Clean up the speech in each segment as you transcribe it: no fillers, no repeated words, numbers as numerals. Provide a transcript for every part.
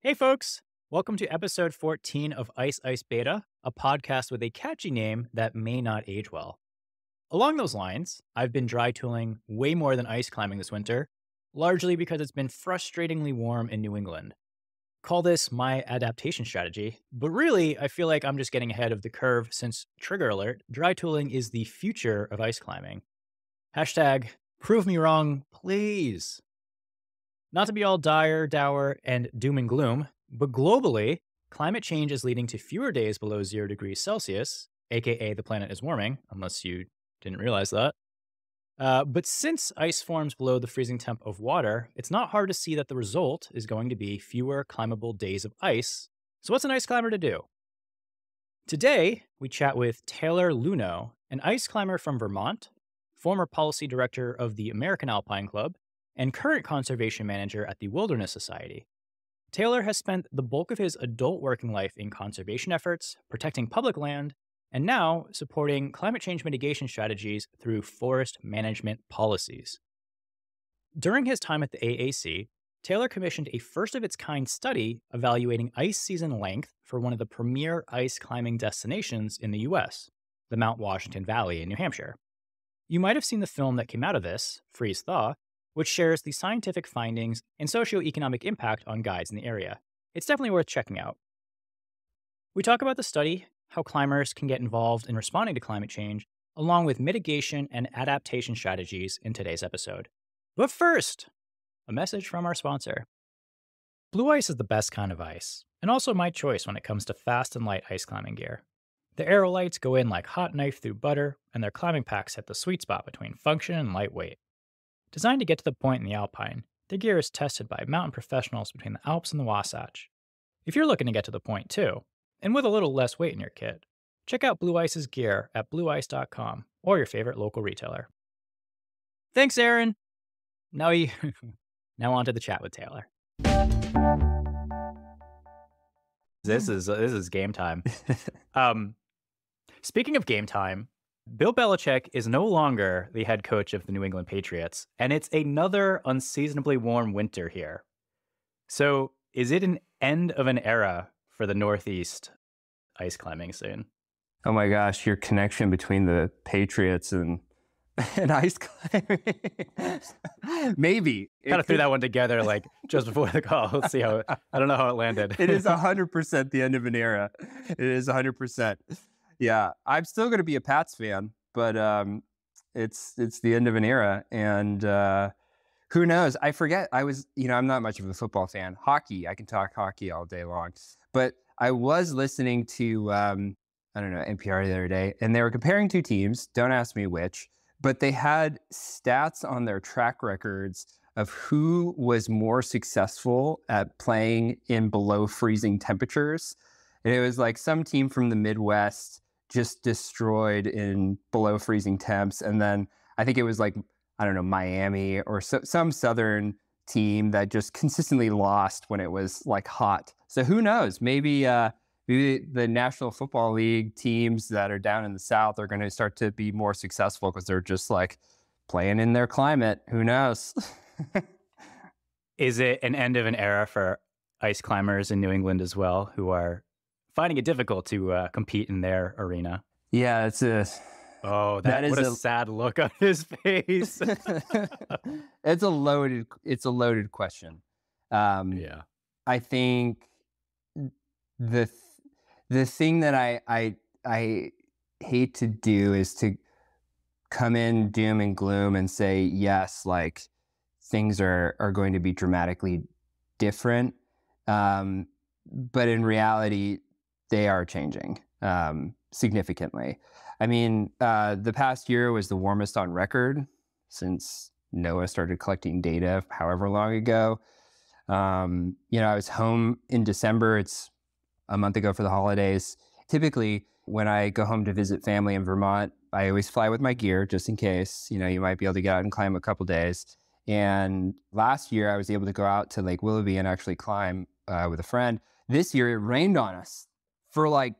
Hey, folks. Welcome to episode 14 of Ice Ice Beta, a podcast with a catchy name that may not age well. Along those lines, I've been dry tooling way more than ice climbing this winter, largely because it's been frustratingly warm in New England. Call this my adaptation strategy, but really, I feel like I'm just getting ahead of the curve since, trigger alert, dry tooling is the future of ice climbing. Hashtag prove me wrong, please. Not to be all dire, dour, and doom and gloom, but globally, climate change is leading to fewer days below 0 degrees Celsius, aka the planet is warming, unless you didn't realize that. But since ice forms below the freezing temp of water, it's not hard to see that the result is going to be fewer climbable days of ice. So, what's an ice climber to do? Today, we chat with Taylor Luneau, an ice climber from Vermont, former policy director of the American Alpine Club, and current conservation manager at the Wilderness Society. Taylor has spent the bulk of his adult working life in conservation efforts, protecting public land, and now supporting climate change mitigation strategies through forest management policies. During his time at the AAC, Taylor commissioned a first of its kind study evaluating ice season length for one of the premier ice climbing destinations in the US, the Mount Washington Valley in New Hampshire. You might have seen the film that came out of this, Freeze Thaw, which shares the scientific findings and socioeconomic impact on guides in the area. It's definitely worth checking out. We talk about the study, how climbers can get involved in responding to climate change, along with mitigation and adaptation strategies in today's episode. But first, a message from our sponsor. Blue ice is the best kind of ice, and also my choice when it comes to fast and light ice climbing gear. The aerolites go in like hot knife through butter, and their climbing packs hit the sweet spot between function and lightweight. Designed to get to the point in the Alpine, their gear is tested by mountain professionals between the Alps and the Wasatch. If you're looking to get to the point too, and with a little less weight in your kit, check out Blue Ice's gear at blueice.com or your favorite local retailer. Thanks, Aaron. Now on to the chat with Taylor. This is game time. Speaking of game time, Bill Belichick is no longer the head coach of the New England Patriots, and it's another unseasonably warm winter here. So, is it an end of an era for the Northeast ice climbing scene? Oh my gosh, your connection between the Patriots and ice climbing. Maybe. Kind of threw that one together like just before the call. Let's see how I don't know how it landed. It is 100% the end of an era. It is 100%. Yeah, I'm still going to be a Pats fan, but it's the end of an era, and who knows? I forget. I'm not much of a football fan. Hockey, I can talk hockey all day long, but I was listening to NPR the other day, and they were comparing two teams. Don't ask me which, but they had stats on their track records of who was more successful at playing in below freezing temperatures. And it was like some team from the Midwest just destroyed in below freezing temps. And then I think it was like, Miami or some southern team that just consistently lost when it was like hot. So who knows? Maybe the National Football League teams that are down in the South are going to start to be more successful because they're just like playing in their climate. Who knows? Is it an end of an era for ice climbers in New England as well, who are finding it difficult to compete in their arena? Yeah, what a sad look on his face. It's a loaded question. Yeah. I think the thing that I hate to do is to come in doom and gloom and say, yes, like things are going to be dramatically different. But in reality, they are changing significantly. I mean, the past year was the warmest on record since NOAA started collecting data however long ago. I was home in December. It's a month ago for the holidays. Typically, when I go home to visit family in Vermont, I always fly with my gear just in case, you might be able to get out and climb a couple days. And last year I was able to go out to Lake Willoughby and actually climb with a friend. This year it rained on us for like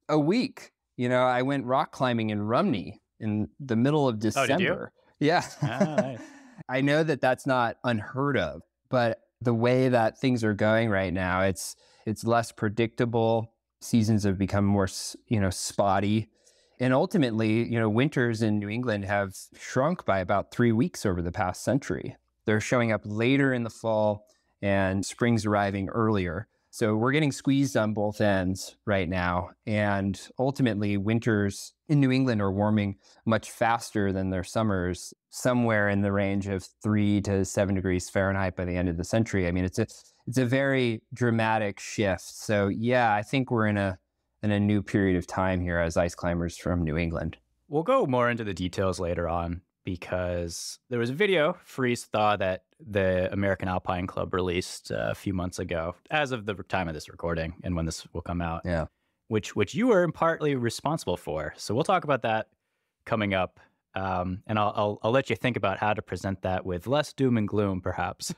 a week. I went rock climbing in Rumney in the middle of December. Oh, did you? Yeah. Ah, nice. I know that that's not unheard of, but the way that things are going right now, it's less predictable. Seasons have become more, spotty. And ultimately, winters in New England have shrunk by about 3 weeks over the past century. They're showing up later in the fall and spring's arriving earlier. So we're getting squeezed on both ends right now. And ultimately, winters in New England are warming much faster than their summers, somewhere in the range of 3 to 7 degrees Fahrenheit by the end of the century. I mean, it's a very dramatic shift. So yeah, I think we're in a new period of time here as ice climbers from New England. We'll go more into the details later on because there was a video, Freeze Thaw, that the American Alpine Club released a few months ago, as of the time of this recording and when this will come out. Yeah. Which you were partly responsible for. So we'll talk about that coming up. And I'll let you think about how to present that with less doom and gloom, perhaps.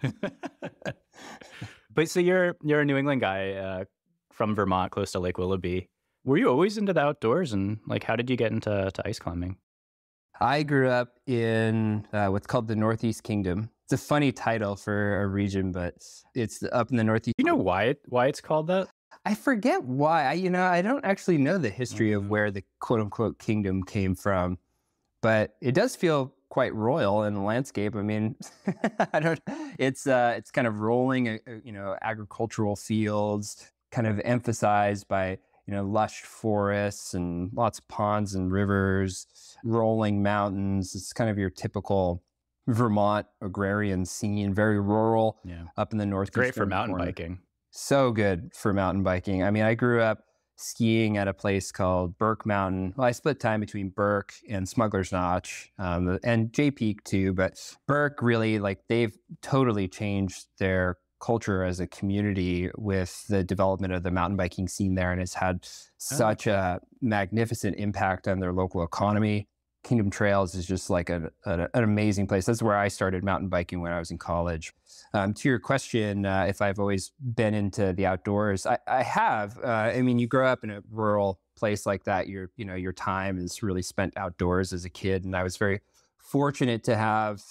But so you're a New England guy from Vermont, close to Lake Willoughby. Were you always into the outdoors, and how did you get into ice climbing? I grew up in what's called the Northeast Kingdom. It's a funny title for a region, but it's up in the Northeast. You know why it's called that? I forget why. I don't actually know the history of where the quote unquote kingdom came from, but it does feel quite royal in the landscape. I mean, it's kind of rolling, agricultural fields, kind of emphasized by, lush forests and lots of ponds and rivers, rolling mountains. It's kind of your typical Vermont agrarian scene, very rural, up in the northeast. Great for mountain biking. So good for mountain biking. I mean, I grew up skiing at a place called Burke Mountain. Well, I split time between Burke and Smuggler's Notch, and Jay Peak too. But Burke really, they've totally changed their culture as a community with the development of the mountain biking scene there. And it's had such a magnificent impact on their local economy. Kingdom Trails is just like an amazing place. That's where I started mountain biking when I was in college. To your question, if I've always been into the outdoors, I have. I mean, you grow up in a rural place like that. Your time is really spent outdoors as a kid, and I was very fortunate to have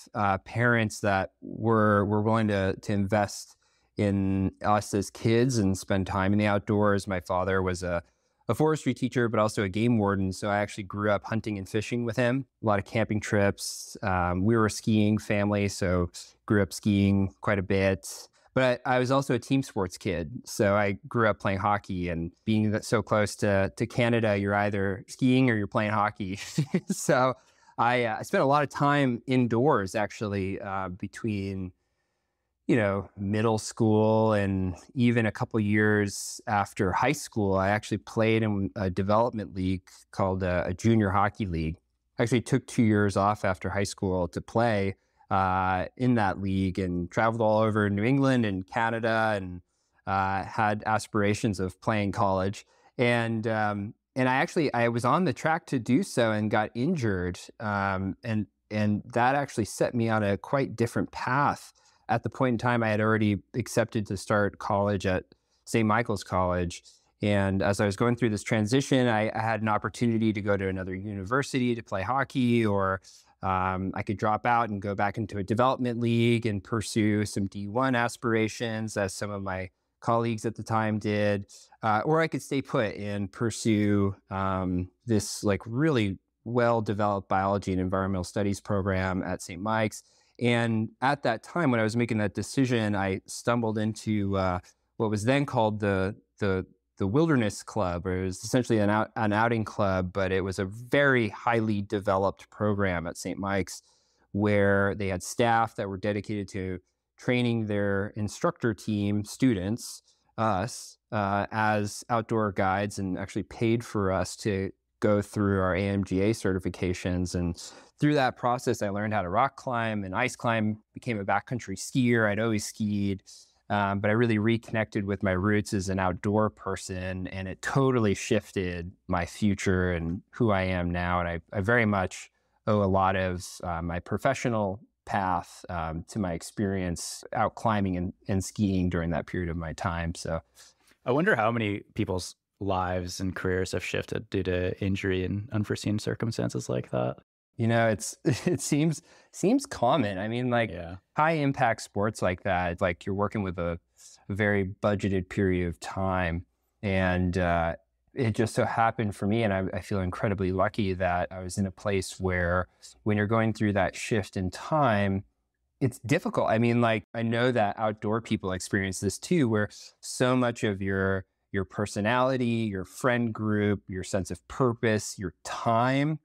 parents that were willing to invest in us as kids and spend time in the outdoors. My father was a forestry teacher, but also a game warden. So I actually grew up hunting and fishing with him, a lot of camping trips. We were a skiing family, so grew up skiing quite a bit. But I was also a team sports kid. So I grew up playing hockey, and being so close to Canada, you're either skiing or you're playing hockey. So I spent a lot of time indoors, actually, between middle school and even a couple years after high school. I actually played in a development league called a junior hockey league. I actually took 2 years off after high school to play in that league, and traveled all over New England and Canada, and had aspirations of playing college. And I was on the track to do so and got injured. And that actually set me on a quite different path. At the point in time, I had already accepted to start college at St. Michael's College. And as I was going through this transition, I had an opportunity to go to another university to play hockey, or I could drop out and go back into a development league and pursue some D1 aspirations, as some of my colleagues at the time did, or I could stay put and pursue this really well-developed biology and environmental studies program at St. Mike's. And at that time, when I was making that decision, I stumbled into what was then called the Wilderness Club, or it was essentially an outing club, but it was a very highly developed program at St. Mike's, where they had staff that were dedicated to training their instructor team students, us, as outdoor guides, and actually paid for us to go through our AMGA certifications. And through that process, I learned how to rock climb and ice climb, became a backcountry skier. I'd always skied, but I really reconnected with my roots as an outdoor person, and it totally shifted my future and who I am now. And I very much owe a lot of my professional path to my experience out climbing and skiing during that period of my time. So I wonder how many people's lives and careers have shifted due to injury and unforeseen circumstances like that. it seems common. I mean, like Yeah. high impact sports like that, like you're working with a very budgeted period of time, and it just so happened for me, and I feel incredibly lucky that I was in a place where when you're going through that shift in time, it's difficult. I mean, like I know that outdoor people experience this too, where so much of your personality, your friend group, your sense of purpose, your time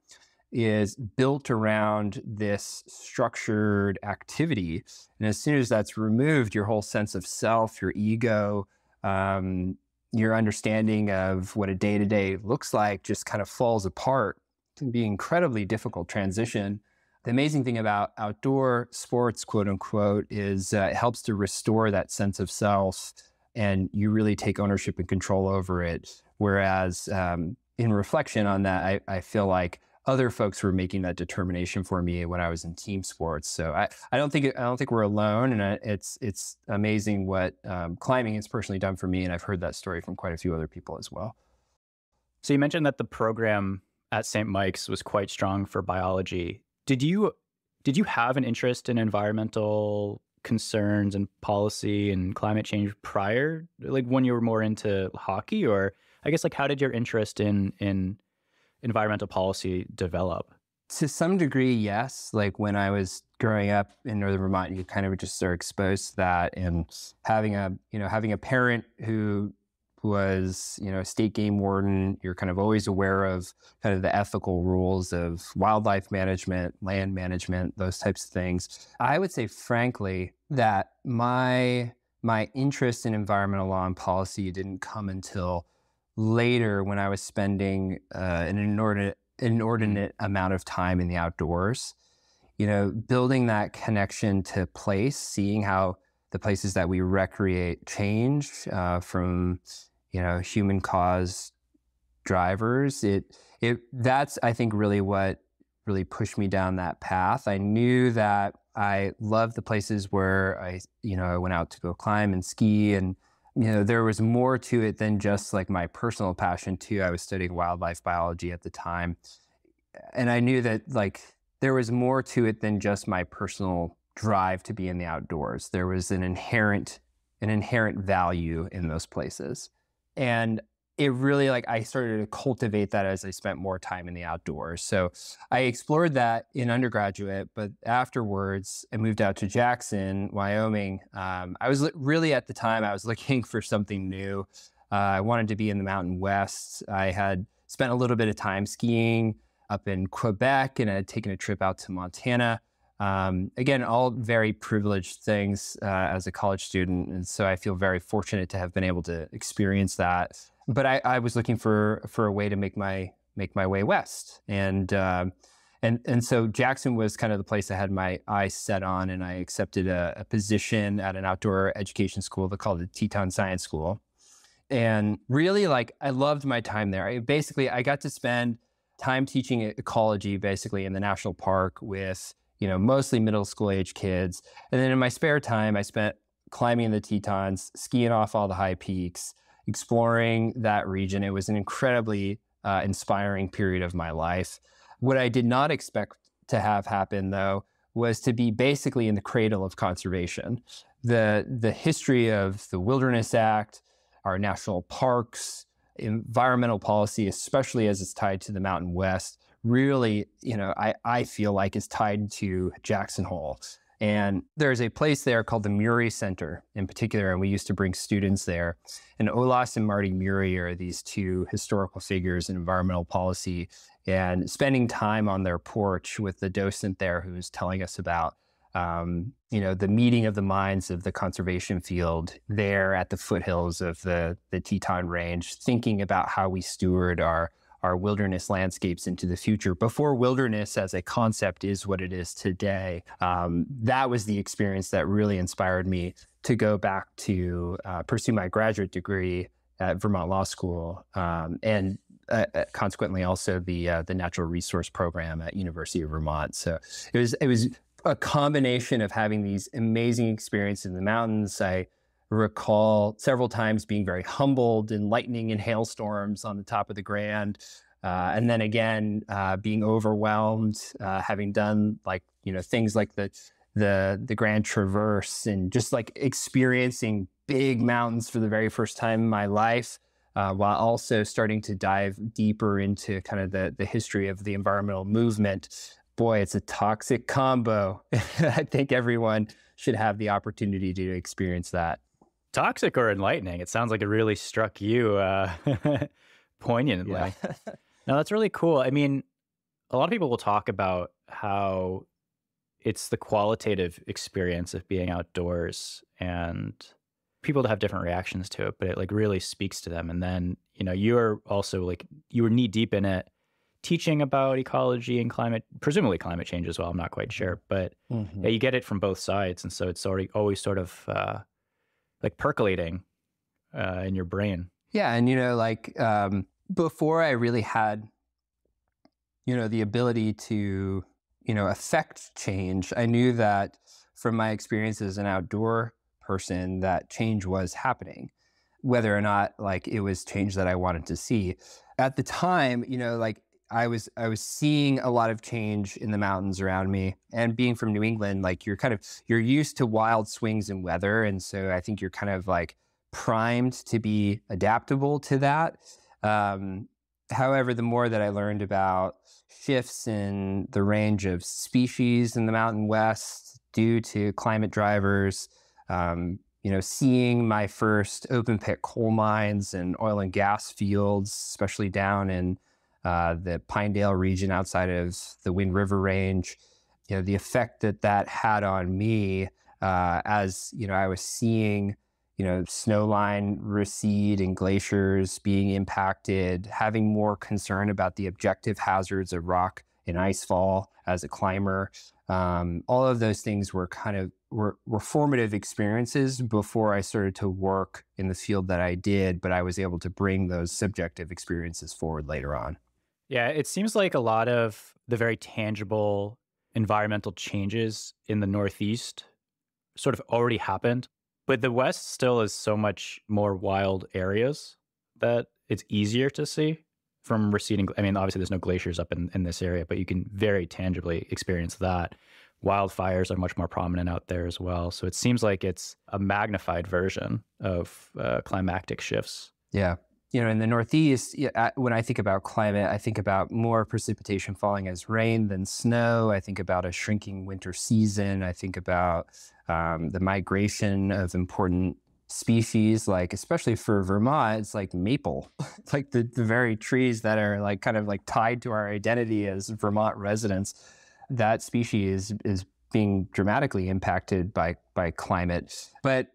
is built around this structured activity. And as soon as that's removed, your whole sense of self, your ego, um, your understanding of what a day to day looks like just kind of falls apart. It can be an incredibly difficult transition. The amazing thing about outdoor sports, quote unquote, is it helps to restore that sense of self, and you really take ownership and control over it. Whereas in reflection on that, I feel like other folks were making that determination for me when I was in team sports. So I don't think we're alone, and it's amazing what climbing has personally done for me, and I've heard that story from quite a few other people as well. So you mentioned that the program at St. Mike's was quite strong for biology. Did you have an interest in environmental concerns and policy and climate change prior, like when you were more into hockey? Or I guess like how did your interest in environmental policy develop? To some degree, yes. Like when I was growing up in northern Vermont, you kind of just are exposed to that, and having a parent who was, a state game warden, you're kind of always aware of kind of the ethical rules of wildlife management, land management, those types of things. I would say, frankly, that my interest in environmental law and policy didn't come until later, when I was spending an inordinate amount of time in the outdoors. Building that connection to place, seeing how the places that we recreate change from human caused drivers. That's, I think, really what really pushed me down that path. I knew that I loved the places where I went out to go climb and ski, and there was more to it than just like my personal passion too. I was studying wildlife biology at the time, and I knew that like there was more to it than just my personal drive to be in the outdoors. There was an inherent value in those places. And it really, like, I started to cultivate that as I spent more time in the outdoors. So I explored that in undergraduate, but afterwards I moved out to Jackson, Wyoming. I was really, at the time, I was looking for something new. I wanted to be in the Mountain West. I had spent a little bit of time skiing up in Quebec, and I had taken a trip out to Montana. Again, all very privileged things as a college student. And so I feel very fortunate to have been able to experience that. But I was looking for a way to make my way west. And so Jackson was kind of the place I had my eyes set on, and I accepted a position at an outdoor education school. They call it the Teton Science School. And really, like, I loved my time there. I got to spend time teaching ecology, basically, in the national park with mostly middle school age kids. And then in my spare time, I spent climbing the Tetons, skiing off all the high peaks, exploring that region. It was an incredibly inspiring period of my life. What I did not expect to have happen, though, was to be basically in the cradle of conservation. The history of the Wilderness Act, our national parks, environmental policy, especially as it's tied to the Mountain West, really, I feel like is tied to Jackson Hole. And there's a place there called the Murray Center in particular, and we used to bring students there. And Olaus and Marty Murray are these two historical figures in environmental policy, and spending time on their porch with the docent there who's telling us about the meeting of the minds of the conservation field there at the foothills of the Teton Range, thinking about how we steward our wilderness landscapes into the future before wilderness as a concept is what it is today. That was the experience that really inspired me to go back to pursue my graduate degree at Vermont Law School, and consequently also the natural resource program at University of Vermont. So it was a combination of having these amazing experiences in the mountains. I recall several times being very humbled in lightning and hailstorms on the top of the Grand, And then again, being overwhelmed, having done like, things like the Grand Traverse and just like experiencing big mountains for the very first time in my life, while also starting to dive deeper into kind of the history of the environmental movement. Boy, it's a toxic combo. I think everyone should have the opportunity to experience that. Toxic or enlightening? It sounds like it really struck you poignantly. Yeah. Now, that's really cool. I mean, a lot of people will talk about how it's the qualitative experience of being outdoors, and people have different reactions to it, but it like really speaks to them. And then, you're also like, you were knee deep in it, teaching about ecology and climate, presumably climate change as well. I'm not quite sure, but yeah, you get it from both sides. And so it's always sort of like percolating in your brain. Yeah. And, before I really had, the ability to, affect change, I knew that from my experience as an outdoor person that change was happening, whether or not like it was change that I wanted to see. At the time, I was seeing a lot of change in the mountains around me, and being from New England, like you're used to wild swings in weather. And so I think you're kind of like primed to be adaptable to that. However, the more that I learned about shifts in the range of species in the Mountain West due to climate drivers, seeing my first open pit coal mines and oil and gas fields, especially down in the Pinedale region outside of the Wind River Range, the effect that had on me as, I was seeing, snow line recede and glaciers being impacted, having more concern about the objective hazards of rock and ice fall as a climber. All of those things were were formative experiences before I started to work in the field that I did, but I was able to bring those subjective experiences forward later on. Yeah, it seems like a lot of the very tangible environmental changes in the Northeast sort of already happened, but the West still is so much more wild areas that it's easier to see from receding. I mean, obviously there's no glaciers up in this area, but you can very tangibly experience that. Wildfires are much more prominent out there as well. So it seems like it's a magnified version of climactic shifts. Yeah. In the Northeast, when I think about climate, I think about more precipitation falling as rain than snow. I think about a shrinking winter season. I think about the migration of important species, like especially for Vermont, it's like maple. It's like the very trees that are like kind of like tied to our identity as Vermont residents. That species is being dramatically impacted by climate. But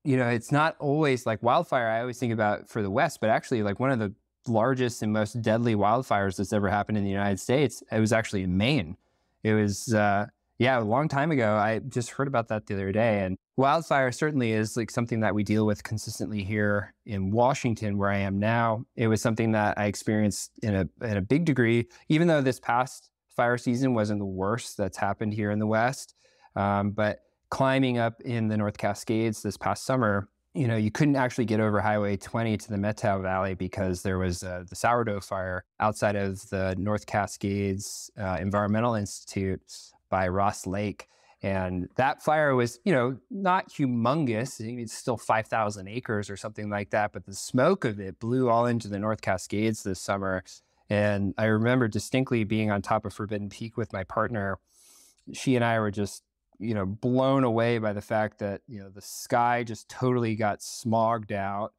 it's not always like wildfire. I always think about for the West, but actually like one of the largest and most deadly wildfires that's ever happened in the United States, it was actually in Maine. It was, a long time ago. I just heard about that the other day. And wildfire certainly is like something that we deal with consistently here in Washington, where I am now. It was something that I experienced in a big degree, even though this past fire season wasn't the worst that's happened here in the West. But climbing up in the North Cascades this past summer, you couldn't actually get over Highway 20 to the Methow Valley because there was the sourdough fire outside of the North Cascades Environmental Institute by Ross Lake. And that fire was, not humongous. It's still 5,000 acres or something like that. But the smoke of it blew all into the North Cascades this summer. And I remember distinctly being on top of Forbidden Peak with my partner. She and I were just blown away by the fact that, the sky just totally got smogged out.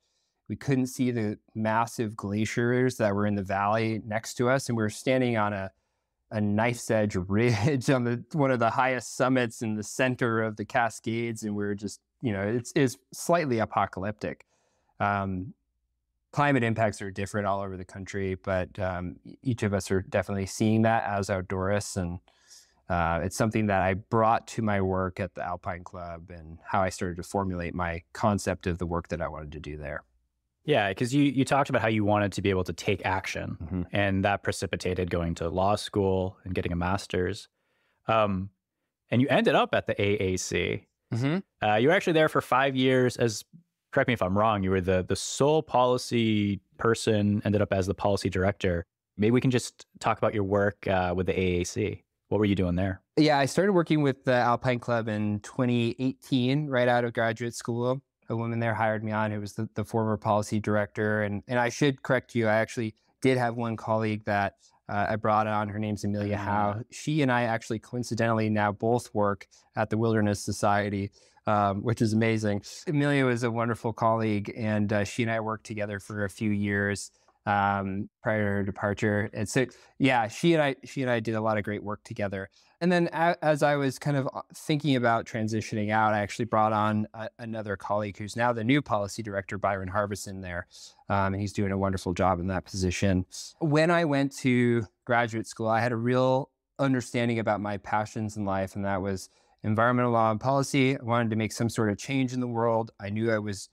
We couldn't see the massive glaciers that were in the valley next to us. And we were standing on a knife's edge ridge on one of the highest summits in the center of the Cascades. And we were just, it's slightly apocalyptic. Climate impacts are different all over the country, but each of us are definitely seeing that as outdoorists. And it's something that I brought to my work at the Alpine Club and how I started to formulate my concept of the work that I wanted to do there. Yeah, because you talked about how you wanted to be able to take action, and that precipitated going to law school and getting a master's. And you ended up at the AAC. You were actually there for 5 years as, correct me if I'm wrong, you were the sole policy person, ended up as the policy director. Maybe we can just talk about your work with the AAC. What were you doing there? Yeah, I started working with the Alpine Club in 2018, right out of graduate school. A woman there hired me on who was the former policy director. And I should correct you, I actually did have one colleague that I brought on. Her name's Amelia Howe. She and I actually coincidentally now both work at the Wilderness Society, which is amazing. Amelia was a wonderful colleague, and she and I worked together for a few years prior to her departure. And so, yeah, she and I did a lot of great work together. And then as I was kind of thinking about transitioning out, I actually brought on another colleague who's now the new policy director, Byron Harbison there. And he's doing a wonderful job in that position. When I went to graduate school, I had a real understanding about my passions in life, and that was environmental law and policy. I wanted to make some sort of change in the world. I knew I was,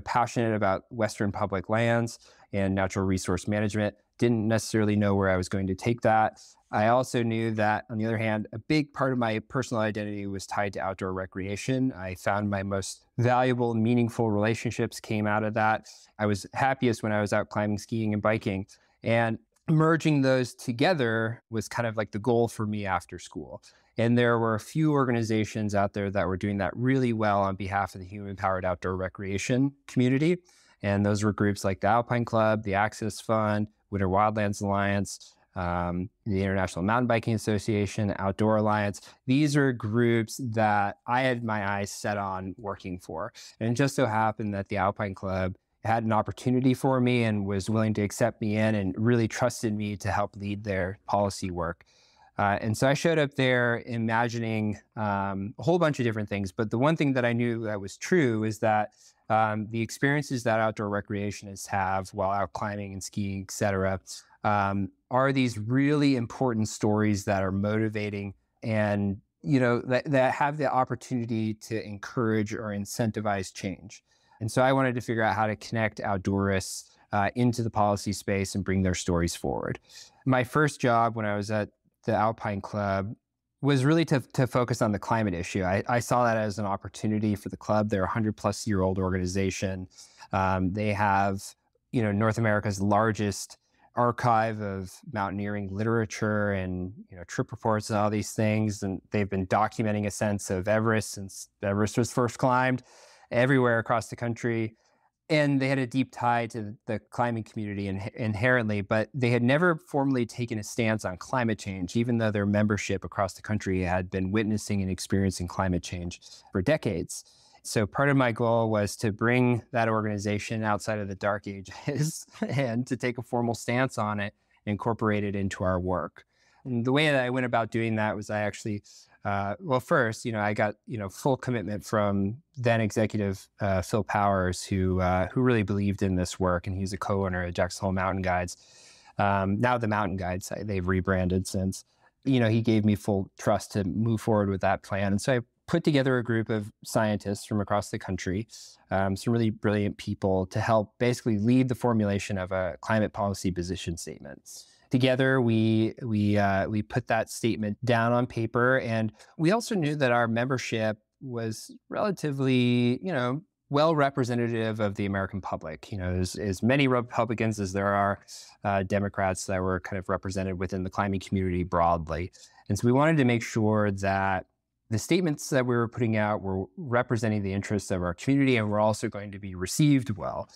passionate about Western public lands and natural resource management. Didn't necessarily know where I was going to take that. I also knew that, on the other hand, a big part of my personal identity was tied to outdoor recreation. I found my most valuable, meaningful relationships came out of that. I was happiest when I was out climbing, skiing, and biking. And merging those together was kind of like the goal for me after school. And there were a few organizations out there that were doing that really well on behalf of the human-powered outdoor recreation community. And those were groups like the Alpine Club, the Access Fund, Winter Wildlands Alliance, the International Mountain Biking Association, Outdoor Alliance. These are groups that I had my eyes set on working for. And it just so happened that the Alpine Club had an opportunity for me and was willing to accept me in and really trusted me to help lead their policy work. And so I showed up there imagining a whole bunch of different things. But the one thing that I knew that was true is that the experiences that outdoor recreationists have while out climbing and skiing, et cetera, are these really important stories that are motivating and, that have the opportunity to encourage or incentivize change. And so I wanted to figure out how to connect outdoorists into the policy space and bring their stories forward. My first job when I was at the Alpine Club was really to focus on the climate issue. I saw that as an opportunity for the club. They're a 100-plus-year-old organization. They have, North America's largest archive of mountaineering literature and, trip reports and all these things. And they've been documenting a sense of Everest since Everest was first climbed everywhere across the country. And they had a deep tie to the climbing community inherently, but they had never formally taken a stance on climate change, even though their membership across the country had been witnessing and experiencing climate change for decades. So part of my goal was to bring that organization outside of the dark ages and to take a formal stance on it, incorporate it into our work. And the way that I went about doing that was I actually first, I got, full commitment from then executive Phil Powers, who really believed in this work, and he's a co-owner of Jackson Hole Mountain Guides. Now the Mountain Guides, they've rebranded since. He gave me full trust to move forward with that plan, and so I put together a group of scientists from across the country, some really brilliant people, to help basically lead the formulation of a climate policy position statement. Together, we put that statement down on paper, and we also knew that our membership was relatively, well representative of the American public. There's as many Republicans as there are Democrats that were kind of represented within the climbing community broadly. And so we wanted to make sure that the statements that we were putting out were representing the interests of our community and were also going to be received well.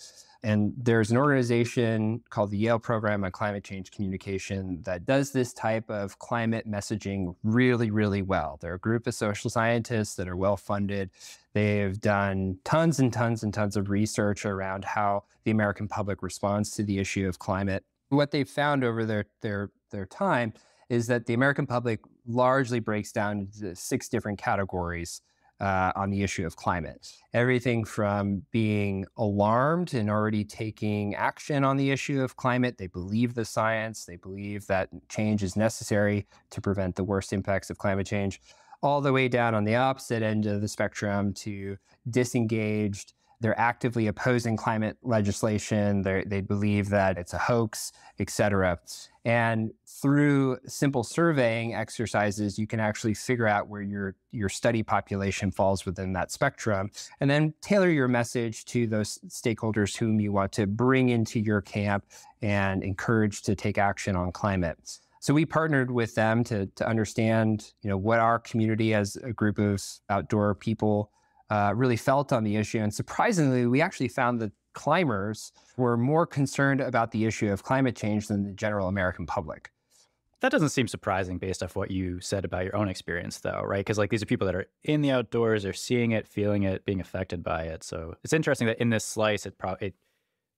And there's an organization called the Yale Program on Climate Change Communication that does this type of climate messaging really, really well. They're a group of social scientists that are well-funded. They've done tons and tons and tons of research around how the American public responds to the issue of climate. What they've found over their time is that the American public largely breaks down into 6 different categories on the issue of climate. Everything from being alarmed and already taking action on the issue of climate. They believe the science. They believe that change is necessary to prevent the worst impacts of climate change, all the way down on the opposite end of the spectrum to disengaged, They're actively opposing climate legislation. They believe that it's a hoax, et cetera. And through simple surveying exercises, you can actually figure out where your study population falls within that spectrum, and then tailor your message to those stakeholders whom you want to bring into your camp and encourage to take action on climate. So we partnered with them to understand, what our community as a group of outdoor people really felt on the issue. And surprisingly, we actually found that climbers were more concerned about the issue of climate change than the general American public. That doesn't seem surprising based off what you said about your own experience, though, right? Because these are people that are in the outdoors, they're seeing it, feeling it, being affected by it. So it's interesting that in this slice,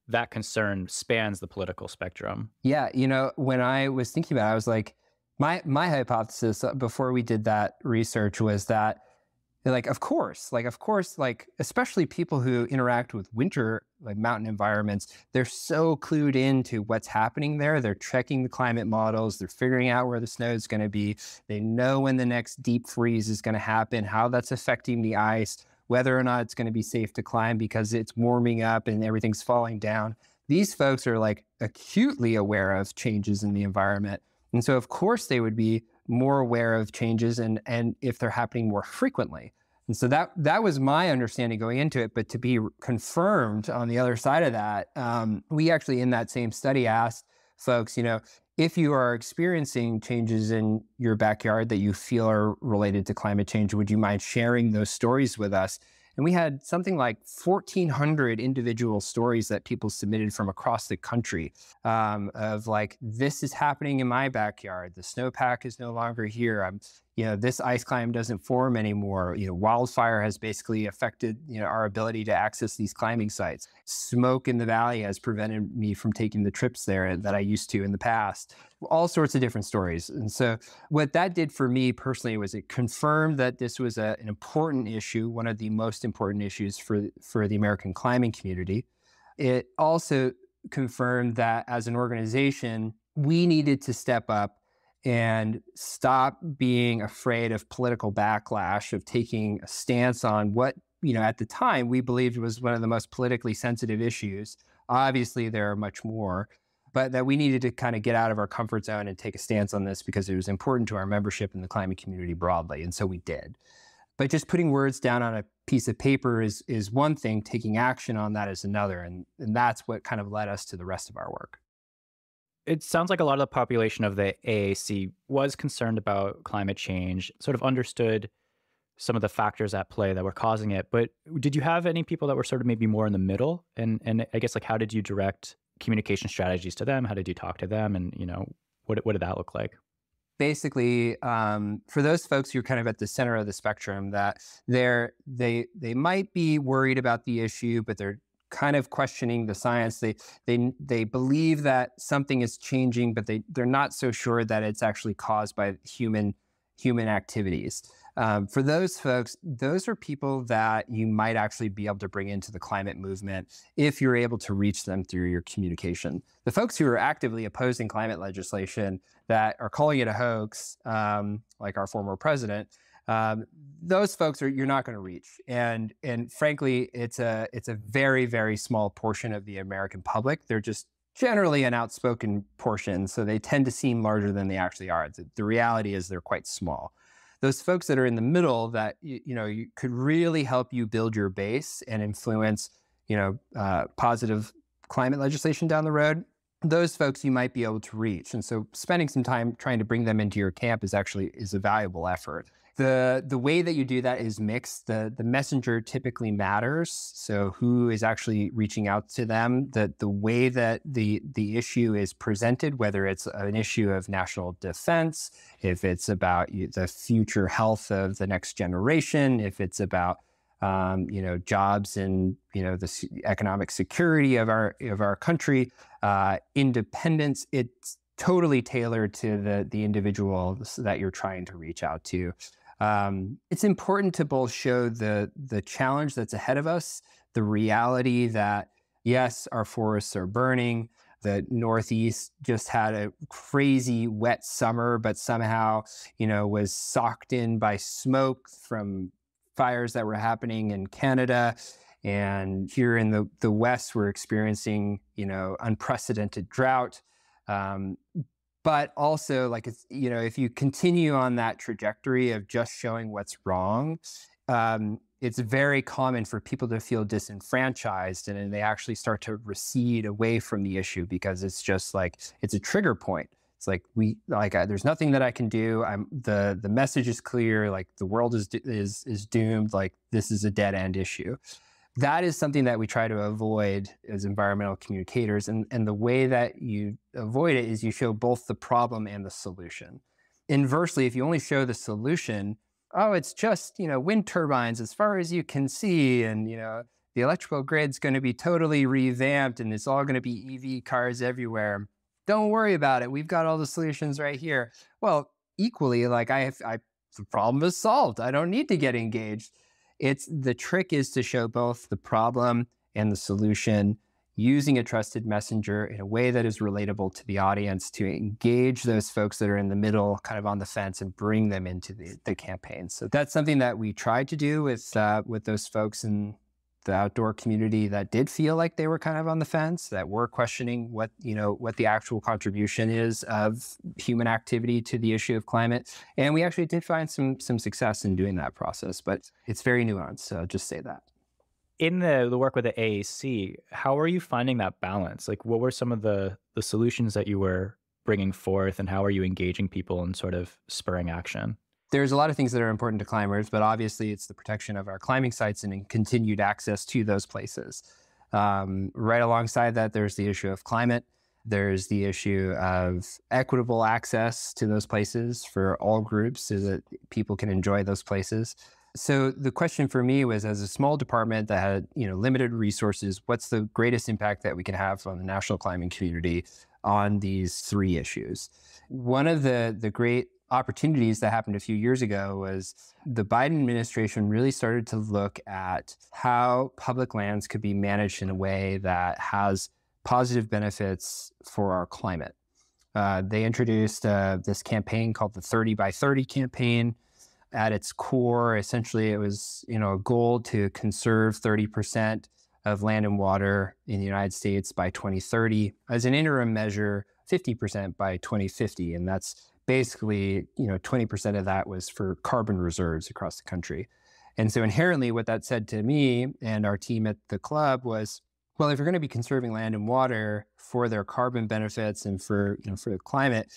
that concern spans the political spectrum. Yeah, when I was thinking about it, I was like, my hypothesis before we did that research was that, of course, especially people who interact with winter, mountain environments, they're so clued into what's happening there. They're checking the climate models. They're figuring out where the snow is going to be. They know when the next deep freeze is going to happen, how that's affecting the ice, whether or not it's going to be safe to climb because it's warming up and everything's falling down. These folks are acutely aware of changes in the environment. And so of course they would be more aware of changes and if they're happening more frequently. And so that was my understanding going into it. But to be confirmed on the other side of that, we actually in that same study asked folks, if you are experiencing changes in your backyard that you feel are related to climate change, would you mind sharing those stories with us? And we had something like 1,400 individual stories that people submitted from across the country of this is happening in my backyard. The snowpack is no longer here. This ice climb doesn't form anymore. Wildfire has basically affected, our ability to access these climbing sites. Smoke in the valley has prevented me from taking the trips there that I used to in the past. All sorts of different stories. And so what that did for me personally was it confirmed that this was an important issue, one of the most important issues for the American climbing community. It also confirmed that as an organization, we needed to step up and stop being afraid of political backlash, of taking a stance on what, at the time we believed was one of the most politically sensitive issues. Obviously, there are much more, but that we needed to kind of get out of our comfort zone and take a stance on this because it was important to our membership in the climate community broadly. And so we did. But just putting words down on a piece of paper is one thing, taking action on that is another. And that's what kind of led us to the rest of our work. It sounds like a lot of the population of the AAC was concerned about climate change, sort of understood some of the factors at play that were causing it. But did you have any people that were sort of maybe more in the middle? And I guess how did you direct communication strategies to them? How did you talk to them? And, what did that look like? Basically, for those folks who are kind of at the center of the spectrum, that they might be worried about the issue, but they're kind of questioning the science. They believe that something is changing, but they're not so sure that it's actually caused by human activities. For those folks, those are people that you might actually be able to bring into the climate movement if you're able to reach them through your communication. The folks who are actively opposing climate legislation that are calling it a hoax, like our former president, those folks you're not going to reach. And frankly, it's a very, very small portion of the American public. They're just generally an outspoken portion, so they tend to seem larger than they actually are. The reality is they're quite small. Those folks that are in the middle that you could really help you build your base and influence positive climate legislation down the road, those folks you might be able to reach. And so spending some time trying to bring them into your camp is a valuable effort. The way that you do that is mixed. The messenger typically matters. So who is actually reaching out to them, the way that the issue is presented, whether it's an issue of national defense, if it's about the future health of the next generation, if it's about jobs and the economic security of our country, independence. It's totally tailored to the individuals that you're trying to reach out to. It's important to both show the challenge that's ahead of us, the reality that, yes, our forests are burning. The Northeast just had a crazy wet summer, but somehow, was socked in by smoke from fires that were happening in Canada. And here in the West, we're experiencing, unprecedented drought. Um, but also, like, it's, if you continue on that trajectory of just showing what's wrong, it's very common for people to feel disenfranchised, and then they actually start to recede away from the issue because it's just like, it's a trigger point. It's like, there's nothing that I can do. The message is clear. Like, the world is doomed. Like, this is a dead end issue. That is something that we try to avoid as environmental communicators. And the way that you avoid it is you show both the problem and the solution. Inversely, if you only show the solution, oh, it's just, wind turbines as far as you can see. And, the electrical grid's going to be totally revamped and it's all going to be EV cars everywhere. Don't worry about it. We've got all the solutions right here. Well, equally, like, the problem is solved. I don't need to get engaged. The trick is to show both the problem and the solution using a trusted messenger in a way that is relatable to the audience, to engage those folks that are in the middle, kind of on the fence, and bring them into the campaign. So that's something that we tried to do with those folks in the outdoor community that did feel like they were kind of on the fence, that were questioning what the actual contribution is of human activity to the issue of climate. And we actually did find some success in doing that process, but it's very nuanced. So I'll just say that. In the work with the AAC, how are you finding that balance? Like, what were some of the solutions that you were bringing forth, and how are you engaging people and sort of spurring action? There's a lot of things that are important to climbers, but obviously it's the protection of our climbing sites and continued access to those places. Right alongside that, there's the issue of climate. There's the issue of equitable access to those places for all groups so that people can enjoy those places. So the question for me was, as a small department that had, limited resources, what's the greatest impact that we can have on the national climbing community on these three issues? One of the great opportunities that happened a few years ago was the Biden administration really started to look at how public lands could be managed in a way that has positive benefits for our climate. They introduced this campaign called the 30 by 30 campaign. At its core, essentially, it was a goal to conserve 30% of land and water in the United States by 2030. As an interim measure, 50% by 2050. And that's basically, 20% of that was for carbon reserves across the country. And so inherently what that said to me and our team at the club was, well, if you're going to be conserving land and water for their carbon benefits and for the climate,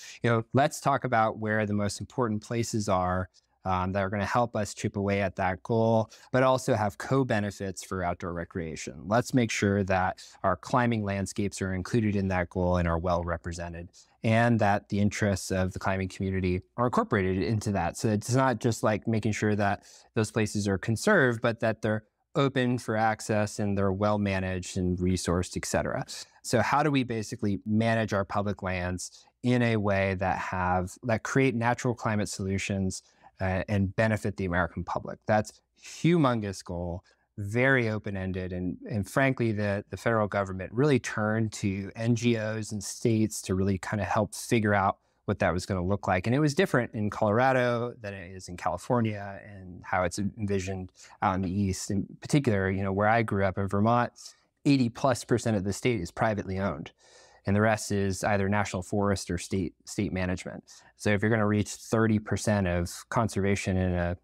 let's talk about where the most important places are that are going to help us chip away at that goal, but also have co-benefits for outdoor recreation. Let's make sure that our climbing landscapes are included in that goal and are well represented, and that the interests of the climbing community are incorporated into that. So it's not just like making sure that those places are conserved, but that they're open for access and they're well managed and resourced, et cetera. So how do we basically manage our public lands in a way that create natural climate solutions and benefit the American public? That's a humongous goal, very open-ended. And frankly, the federal government really turned to NGOs and states to really kind of help figure out what that was going to look like. And it was different in Colorado than it is in California, and how it's envisioned out in the East. In particular, where I grew up in Vermont, 80+% of the state is privately owned, and the rest is either national forest or state management. So if you're going to reach 30% of conservation in a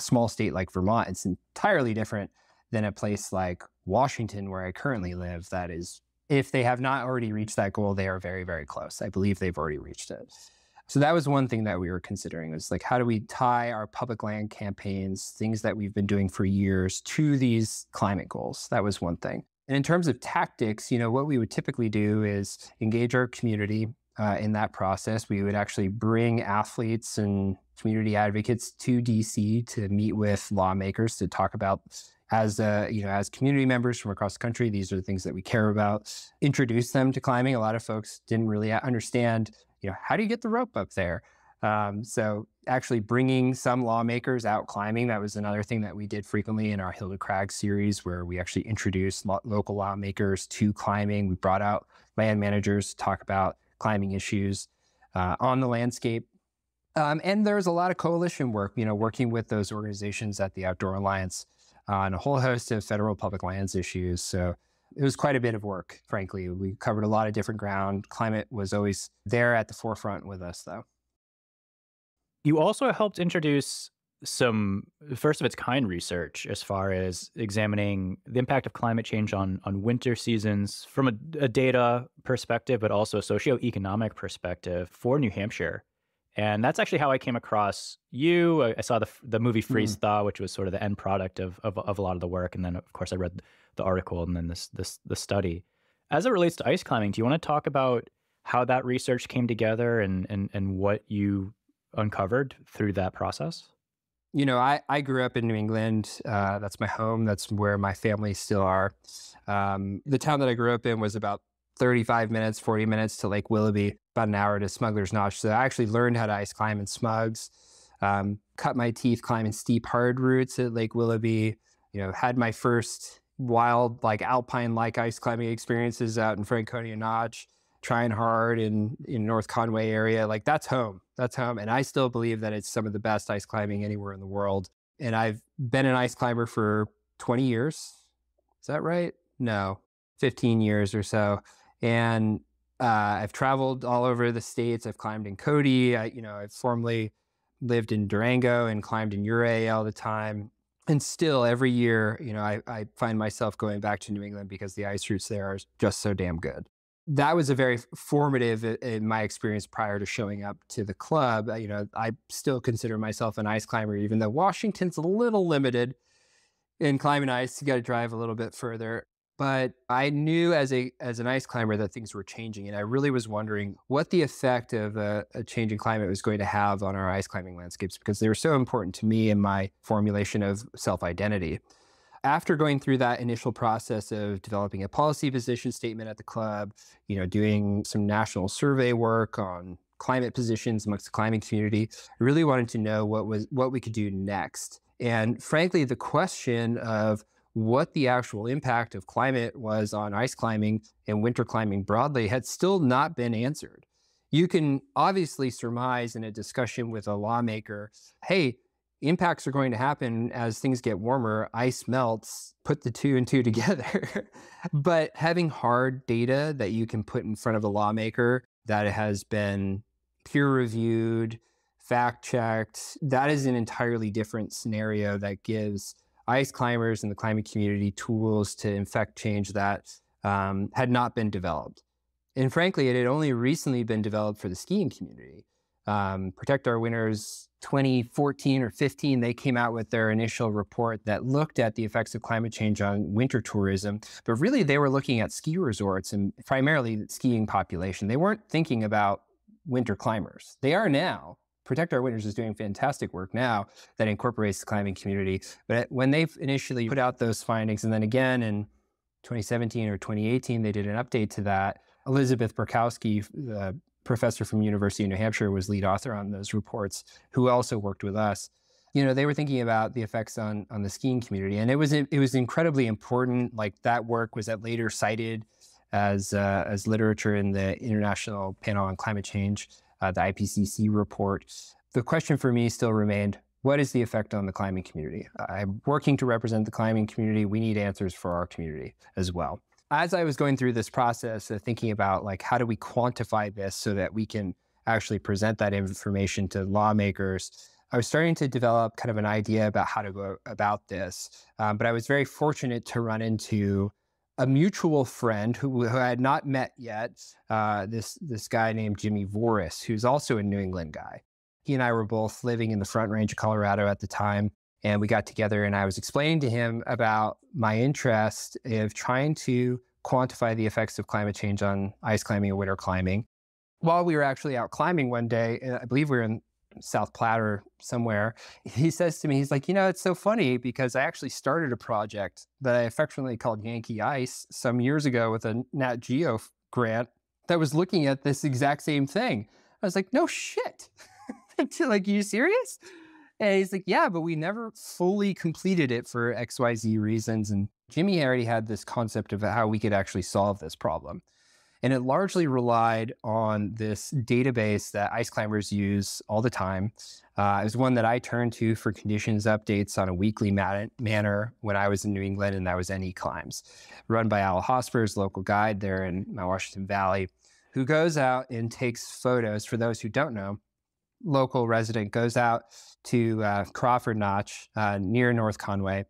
small state like Vermont, it's entirely different than a place like Washington, where I currently live. That is, if they have not already reached that goal, they are very, very close. I believe they've already reached it. So that was one thing that we were considering, was like, how do we tie our public land campaigns, things that we've been doing for years, to these climate goals? That was one thing. And in terms of tactics, what we would typically do is engage our community in that process. We would actually bring athletes and community advocates to DC to meet with lawmakers to talk about, as community members from across the country, these are the things that we care about. Introduce them to climbing. A lot of folks didn't really understand, how do you get the rope up there? So actually bringing some lawmakers out climbing, that was another thing that we did frequently in our Hill to Crag series, where we actually introduced local lawmakers to climbing. We brought out land managers to talk about climbing issues on the landscape. And there's a lot of coalition work, working with those organizations at the Outdoor Alliance on a whole host of federal public lands issues. So it was quite a bit of work, frankly. We covered a lot of different ground. Climate was always there at the forefront with us, though. You also helped introduce some first of its kind research as far as examining the impact of climate change on winter seasons from a data perspective, but also a socioeconomic perspective for New Hampshire. And that's actually how I came across you. I saw the movie Freeze Thaw, which was sort of the end product of a lot of the work, and then of course I read the article and then the study. As it relates to ice climbing, do you want to talk about how that research came together and what you uncovered through that process? I grew up in New England. That's my home. That's where my family still are. The town that I grew up in was about 35 minutes, 40 minutes to Lake Willoughby, about an hour to Smuggler's Notch. So I actually learned how to ice climb in Smugs, cut my teeth climbing steep hard routes at Lake Willoughby, had my first wild, alpine-like ice climbing experiences out in Franconia Notch, trying hard in North Conway area. That's home. That's home. And I still believe that it's some of the best ice climbing anywhere in the world. And I've been an ice climber for 20 years. Is that right? No, 15 years or so. And I've traveled all over the States. I've climbed in Cody. I've formerly lived in Durango and climbed in Ouray all the time. And still every year, I find myself going back to New England because the ice routes there are just so damn good. That was a very formative in my experience prior to showing up to the club. I still consider myself an ice climber, even though Washington's a little limited in climbing ice. You got to drive a little bit further. But I knew as an ice climber that things were changing, and I really was wondering what the effect of a changing climate was going to have on our ice climbing landscapes, because they were so important to me in my formulation of self-identity. After going through that initial process of developing a policy position statement at the club, doing some national survey work on climate positions amongst the climbing community, I really wanted to know what we could do next. And frankly, the question of what the actual impact of climate was on ice climbing and winter climbing broadly had still not been answered. You can obviously surmise in a discussion with a lawmaker, hey, impacts are going to happen as things get warmer, ice melts, put the two and two together. But having hard data that you can put in front of a lawmaker that has been peer reviewed, fact checked, that is an entirely different scenario that gives ice climbers and the climbing community tools to effect change that had not been developed. And frankly, it had only recently been developed for the skiing community. Protect Our Winters 2014 or 15, they came out with their initial report that looked at the effects of climate change on winter tourism. But really, they were looking at ski resorts and primarily the skiing population. They weren't thinking about winter climbers. They are now. Protect Our Winters is doing fantastic work now that incorporates the climbing community. But when they initially put out those findings, and then again in 2017 or 2018, they did an update to that, Elizabeth Burkowski, the professor from University of New Hampshire, was lead author on those reports, who also worked with us. They were thinking about the effects on the skiing community. And it was incredibly important. That work was later cited as literature in the International Panel on Climate Change, the IPCC report. The question for me still remained, what is the effect on the climbing community? I'm working to represent the climbing community. We need answers for our community as well. As I was going through this process of thinking about how do we quantify this so that we can actually present that information to lawmakers, I was starting to develop kind of an idea about how to go about this. But I was very fortunate to run into a mutual friend who I had not met yet, this guy named Jimmy Voris, who's also a New England guy. He and I were both living in the Front Range of Colorado at the time, and we got together and I was explaining to him about my interest of trying to quantify the effects of climate change on ice climbing and winter climbing. While we were actually out climbing one day, I believe we were in South Platte or somewhere, he says to me, he's like, it's so funny because I actually started a project that I affectionately called Yankee Ice some years ago with a Nat Geo grant that was looking at this exact same thing. I was like, no shit. Are you serious? And he's like, yeah, but we never fully completed it for XYZ reasons. And Jimmy already had this concept of how we could actually solve this problem. And it largely relied on this database that ice climbers use all the time. It was one that I turned to for conditions updates on a weekly manner when I was in New England, and that was NE Climbs, run by Al Hosper's local guide there in Mount Washington Valley, who goes out and takes photos. For those who don't know, local resident goes out to Crawford Notch near North Conway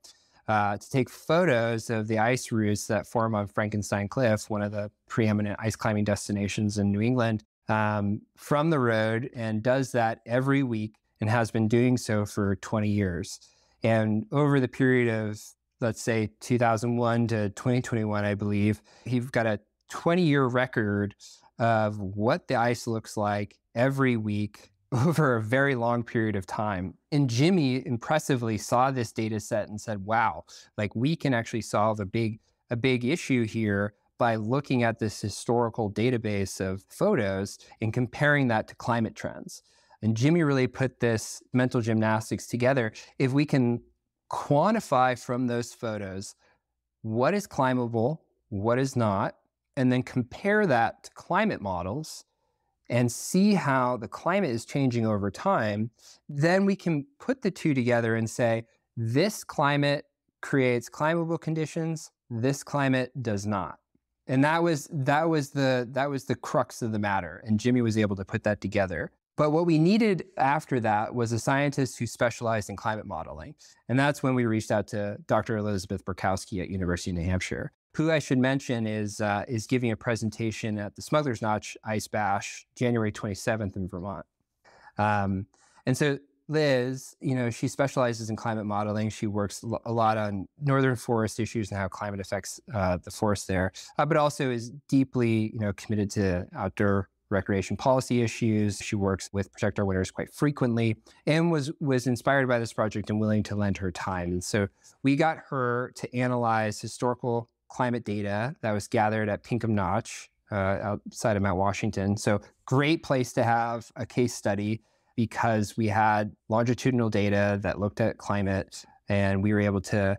to take photos of the ice routes that form on Frankenstein Cliff, one of the preeminent ice climbing destinations in New England, from the road, and does that every week and has been doing so for 20 years. And over the period of, let's say, 2001 to 2021, I believe, he's got a 20-year record of what the ice looks like every week over a very long period of time. And Jimmy impressively saw this data set and said, wow, like we can actually solve a big issue here by looking at this historical database of photos and comparing that to climate trends. And Jimmy really put this mental gymnastics together. If we can quantify from those photos what is climbable, what is not, and then compare that to climate models and see how the climate is changing over time, then we can put the two together and say, this climate creates climbable conditions, this climate does not. And that was the crux of the matter. And Jimmy was able to put that together. But what we needed after that was a scientist who specialized in climate modeling. And that's when we reached out to Dr. Elizabeth Burkowski at University of New Hampshire, who I should mention is giving a presentation at the Smuggler's Notch Ice Bash, January 27th in Vermont. And so Liz, she specializes in climate modeling. She works a lot on northern forest issues and how climate affects the forest there, but also is deeply, committed to outdoor recreation policy issues. She works with Protect Our Winters quite frequently and was inspired by this project and willing to lend her time. And so we got her to analyze historical climate data that was gathered at Pinkham Notch outside of Mount Washington. So great place to have a case study because we had longitudinal data that looked at climate, and we were able to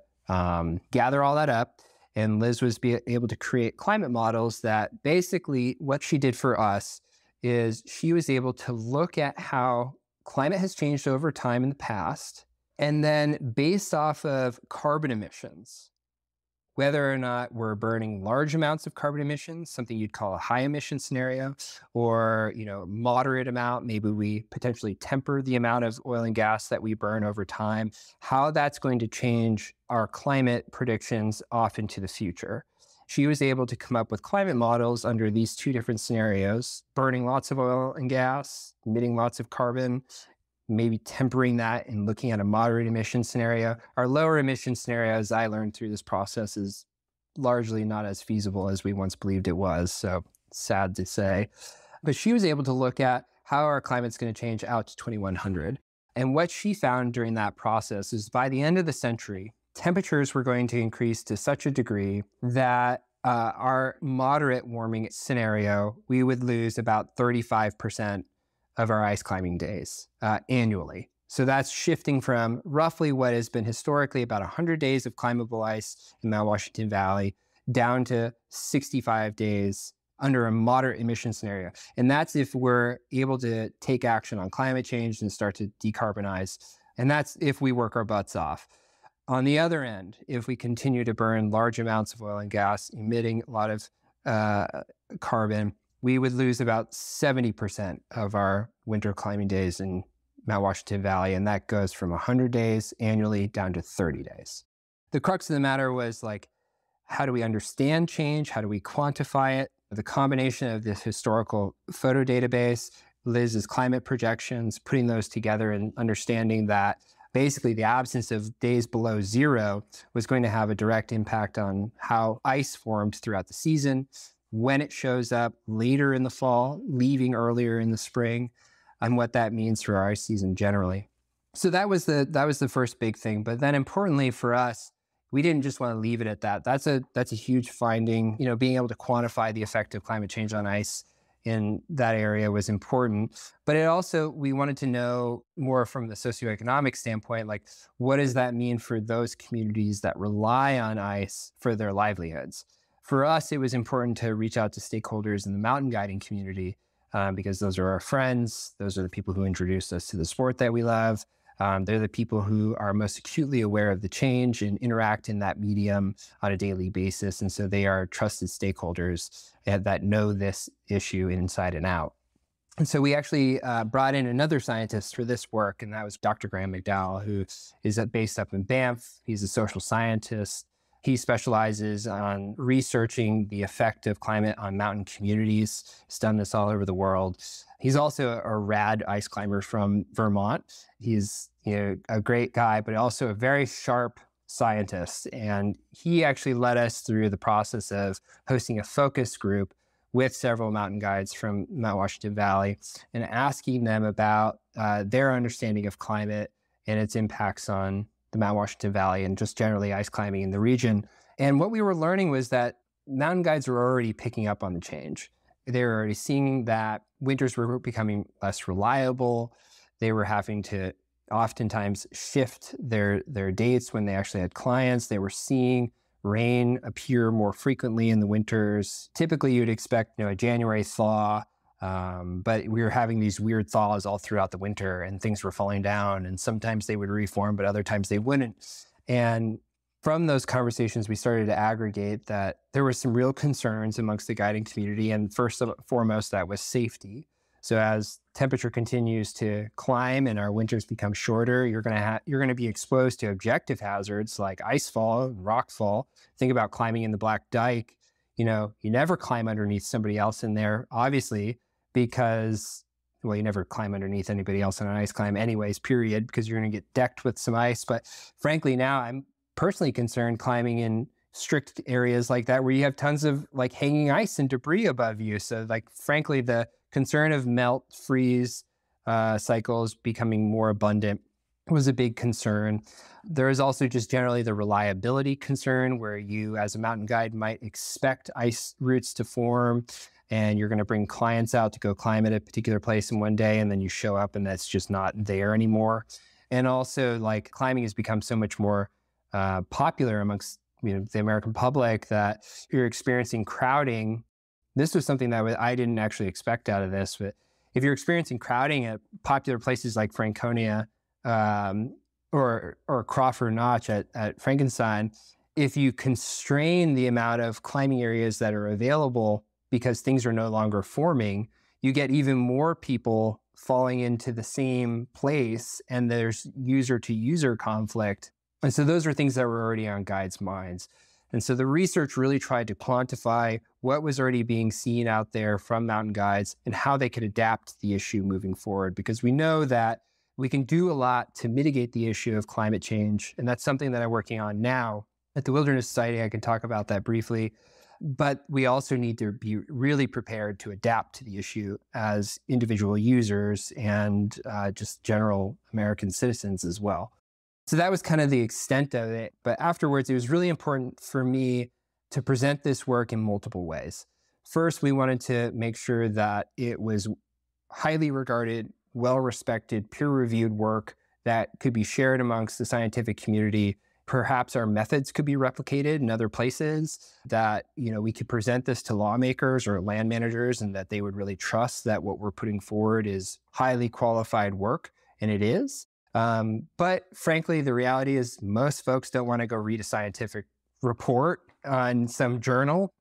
gather all that up. And Liz was able to create climate models that basically what she did for us is she was able to look at how climate has changed over time in the past, and then based off of carbon emissions, whether or not we're burning large amounts of carbon emissions, something you'd call a high emission scenario, or moderate amount, maybe we potentially temper the amount of oil and gas that we burn over time, how that's going to change our climate predictions off into the future. She was able to come up with climate models under these two different scenarios: burning lots of oil and gas, emitting lots of carbon, maybe tempering that and looking at a moderate emission scenario. Our lower emission scenario, as I learned through this process, is largely not as feasible as we once believed it was. So sad to say. But she was able to look at how our climate's going to change out to 2100. And what she found during that process is by the end of the century, temperatures were going to increase to such a degree that our moderate warming scenario, we would lose about 35% of our ice climbing days annually. So that's shifting from roughly what has been historically about 100 days of climbable ice in Mount Washington Valley down to 65 days under a moderate emission scenario. And that's if we're able to take action on climate change and start to decarbonize. And that's if we work our butts off. On the other end, if we continue to burn large amounts of oil and gas, emitting a lot of carbon, we would lose about 70% of our winter climbing days in Mount Washington Valley. And that goes from 100 days annually down to 30 days. The crux of the matter was how do we understand change? How do we quantify it? The combination of this historical photo database, Liz's climate projections, putting those together and understanding that basically the absence of days below zero was going to have a direct impact on how ice formed throughout the season, when it shows up later in the fall, leaving earlier in the spring, and what that means for our ice season generally. So that was the first big thing. But then importantly for us, we didn't just want to leave it at that. That's a huge finding. Being able to quantify the effect of climate change on ice in that area was important. But it also, we wanted to know more from the socioeconomic standpoint, what does that mean for those communities that rely on ice for their livelihoods? For us, it was important to reach out to stakeholders in the mountain guiding community because those are our friends. Those are the people who introduced us to the sport that we love. They're the people who are most acutely aware of the change and interact in that medium on a daily basis. And so they are trusted stakeholders that know this issue inside and out. And so we actually brought in another scientist for this work, and that was Dr. Graham McDowell, who is based up in Banff. He's a social scientist. He specializes on researching the effect of climate on mountain communities. He's done this all over the world. He's also a rad ice climber from Vermont. He's a great guy, but also a very sharp scientist. And he actually led us through the process of hosting a focus group with several mountain guides from Mount Washington Valley and asking them about their understanding of climate and its impacts on the Mount Washington Valley and just generally ice climbing in the region. And what we were learning was that mountain guides were already picking up on the change. They were already seeing that winters were becoming less reliable. They were having to oftentimes shift their dates when they actually had clients. They were seeing rain appear more frequently in the winters. Typically, you'd expect a January thaw, but we were having these weird thaws all throughout the winter, and things were falling down. And sometimes they would reform, but other times they wouldn't. And from those conversations, we started to aggregate that there were some real concerns amongst the guiding community, and first and foremost, that was safety. So as temperature continues to climb and our winters become shorter, you're going to be exposed to objective hazards like icefall, rockfall. Think about climbing in the Black Dike. You never climb underneath somebody else in there, obviously, because, well, you never climb underneath anybody else on an ice climb anyways, period, because you're going to get decked with some ice. But frankly, now I'm personally concerned climbing in strict areas like that where you have tons of like hanging ice and debris above you. So like, frankly, the concern of melt freeze cycles becoming more abundant was a big concern. There is also just generally the reliability concern where you as a mountain guide might expect ice routes to form and you're going to bring clients out to go climb at a particular place in one day and then you show up and that's just not there anymore. And also like climbing has become so much more popular amongst the American public that you're experiencing crowding. This was something that I didn't actually expect out of this, but if you're experiencing crowding at popular places like Franconia or Crawford Notch at Frankenstein, if you constrain the amount of climbing areas that are available because things are no longer forming, you get even more people falling into the same place and there's user-to-user conflict. And so those are things that were already on guides' minds. And so the research really tried to quantify what was already being seen out there from mountain guides and how they could adapt the issue moving forward, because we know that we can do a lot to mitigate the issue of climate change. And that's something that I'm working on now at the Wilderness Society. I can talk about that briefly. But we also need to be really prepared to adapt to the issue as individual users and just general American citizens as well. So that was kind of the extent of it. But afterwards, it was really important for me to present this work in multiple ways. First, we wanted to make sure that it was highly regarded, well-respected, peer-reviewed work that could be shared amongst the scientific community. Perhaps our methods could be replicated in other places, that we could present this to lawmakers or land managers and that they would really trust that what we're putting forward is highly qualified work, and it is. But frankly, the reality is most folks don't want to go read a scientific report on some journal.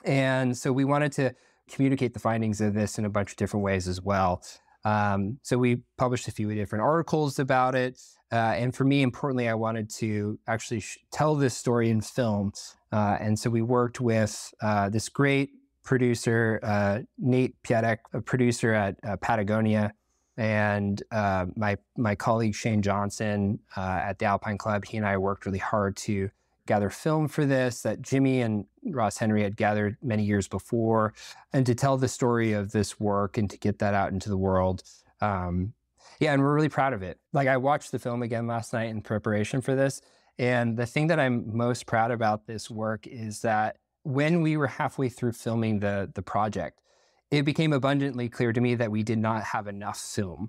And so we wanted to communicate the findings of this in a bunch of different ways as well. So we published a few different articles about it. And for me, importantly, I wanted to actually tell this story in film. And so we worked with this great producer, Nate Piatek, a producer at Patagonia, and my colleague Shane Johnson at the Alpine Club. He and I worked really hard to gather film for this that Jimmy and Ross Henry had gathered many years before, and to tell the story of this work and to get that out into the world. And we're really proud of it. Like, I watched the film again last night in preparation for this, and the thing that I'm most proud about this work is that when we were halfway through filming the project, it became abundantly clear to me that we did not have enough film.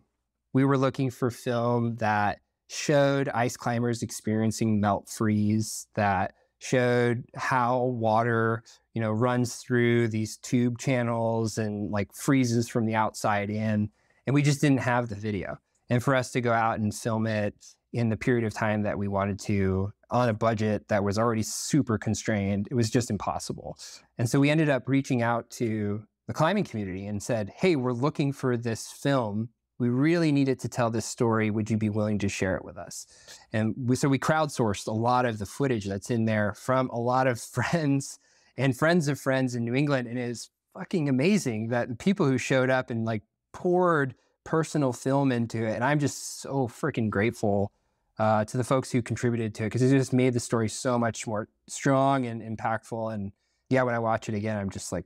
We were looking for film that showed ice climbers experiencing melt freeze, that showed how water, runs through these tube channels and like freezes from the outside in. And we just didn't have the video. And for us to go out and film it in the period of time that we wanted to on a budget that was already super constrained, it was just impossible. And so we ended up reaching out to the climbing community and said, hey, we're looking for this film. We really needed to tell this story. Would you be willing to share it with us? And so we crowdsourced a lot of the footage that's in there from a lot of friends and friends of friends in New England. And it is fucking amazing that the people who showed up and like poured personal film into it. And I'm just so freaking grateful to the folks who contributed to it, because it just made the story so much more strong and impactful. And yeah, when I watch it again, I'm just like,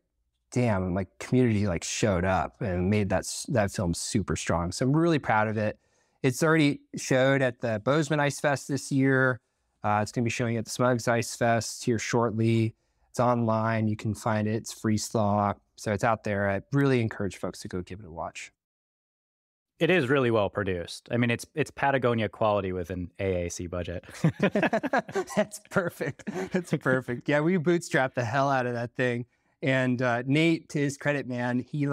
damn, like community like showed up and made that film super strong. So I'm really proud of it. It's already showed at the Bozeman Ice Fest this year. It's going to be showing at the Smugs Ice Fest here shortly. It's online. You can find it. It's freeze thaw. So it's out there. I really encourage folks to go give it a watch. It is really well produced. I mean, it's Patagonia quality with an AAC budget. That's perfect. That's perfect. Yeah, we bootstrapped the hell out of that thing. And Nate, to his credit, man, he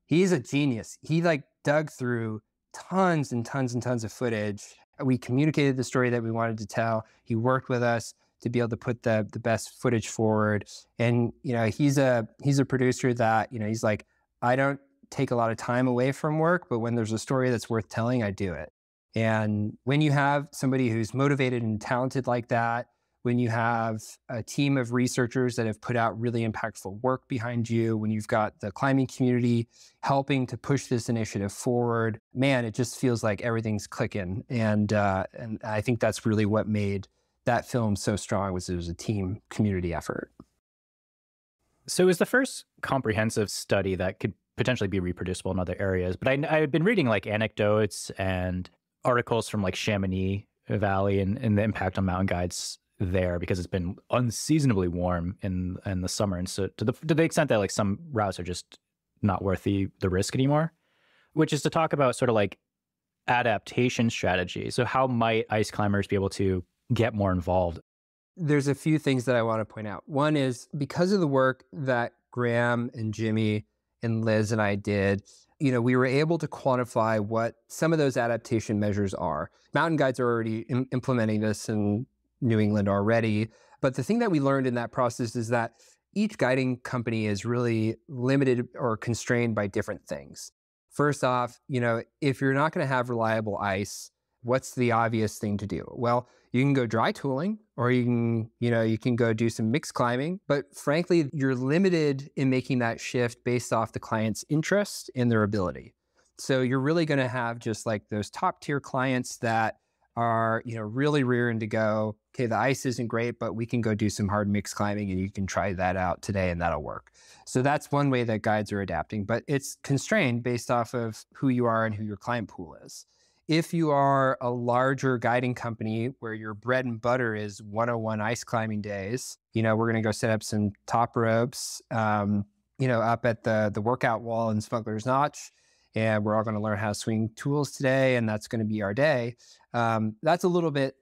he's a genius. He like dug through tons and tons and tons of footage. We communicated the story that we wanted to tell. He worked with us to be able to put the best footage forward. And, he's a producer that, he's like, I don't take a lot of time away from work, but when there's a story that's worth telling, I do it. And when you have somebody who's motivated and talented like that, when you have a team of researchers that have put out really impactful work behind you, when you've got the climbing community helping to push this initiative forward, man, it just feels like everything's clicking. And I think that's really what made that film so strong, was it was a team community effort. So it was the first comprehensive study that could potentially be reproducible in other areas. But I've been reading like anecdotes and articles from like Chamonix Valley and the impact on mountain guides there, because it's been unseasonably warm in the summer. And so to the extent that like some routes are just not worth the risk anymore, which is to talk about sort of like adaptation strategy. So how might ice climbers be able to get more involved? There's a few things that I want to point out. One is because of the work that Graham and Jimmy and Liz and I did, we were able to quantify what some of those adaptation measures are. Mountain guides are already implementing this in New England already. But the thing that we learned in that process is that each guiding company is really limited or constrained by different things. First off, if you're not going to have reliable ice, what's the obvious thing to do? Well, you can go dry tooling, or you can go do some mixed climbing. But frankly, you're limited in making that shift based off the client's interest and their ability. So you're really going to have just like those top tier clients that are, really rearing to go, okay, the ice isn't great, but we can go do some hard mixed climbing and you can try that out today and that'll work. So that's one way that guides are adapting, but it's constrained based off of who you are and who your client pool is. If you are a larger guiding company where your bread and butter is 101 ice climbing days, we're going to go set up some top ropes, up at the workout wall in Smuggler's Notch, and we're all going to learn how to swing tools today, and that's going to be our day. That's a little bit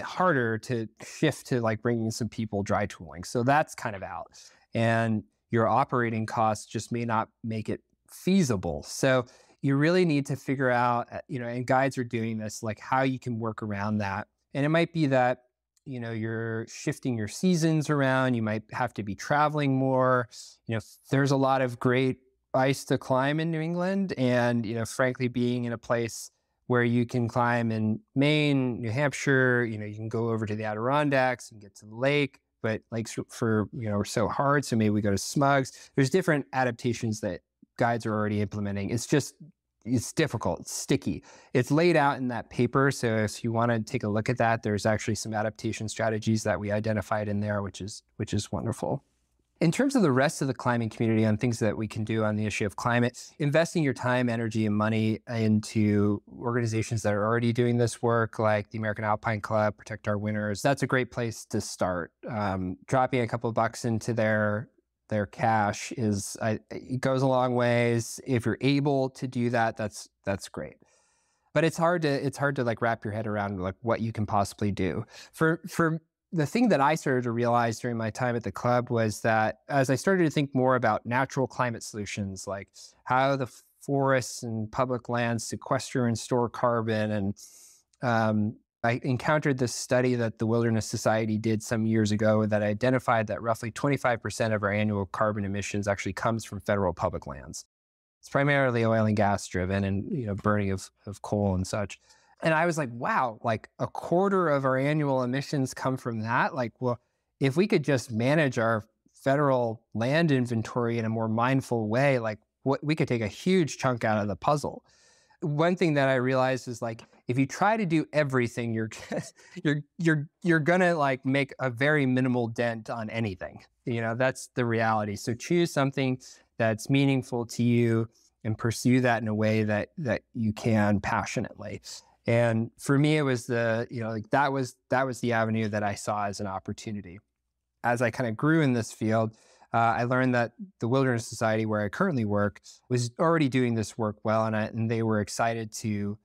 harder to shift to like bringing some people dry tooling. So that's kind of out, and your operating costs just may not make it feasible. So you really need to figure out, and guides are doing this, like how you can work around that. And it might be that, you're shifting your seasons around. You might have to be traveling more. There's a lot of great ice to climb in New England. And, frankly, being in a place where you can climb in Maine, New Hampshire, you can go over to the Adirondacks and get to the lake. But lakes are so hard. So maybe we go to Smugs. There's different adaptations that guides are already implementing. It's difficult, it's sticky. It's laid out in that paper. So if you want to take a look at that, there's actually some adaptation strategies that we identified in there, which is wonderful. In terms of the rest of the climbing community on things that we can do on the issue of climate, investing your time, energy, and money into organizations that are already doing this work, like the American Alpine Club, Protect Our Winters, that's a great place to start. Dropping a couple of bucks into their cash it goes a long ways. If you're able to do that, that's great. But it's hard to like wrap your head around like what you can possibly do. For the thing that I started to realize during my time at the club was that as I started to think more about natural climate solutions, like how the forests and public lands sequester and store carbon, and I encountered this study that the Wilderness Society did some years ago that identified that roughly 25% of our annual carbon emissions actually comes from federal public lands. It's primarily oil and gas driven, and burning of coal and such. And I was like, wow, like a quarter of our annual emissions come from that. Like, well, if we could just manage our federal land inventory in a more mindful way, like we could take a huge chunk out of the puzzle. One thing that I realized is like, if you try to do everything, you're gonna like make a very minimal dent on anything. That's the reality. So choose something that's meaningful to you and pursue that in a way that you can passionately. And for me, it was that was the avenue that I saw as an opportunity. As I kind of grew in this field, I learned that the Wilderness Society, where I currently work, was already doing this work well, and they were excited to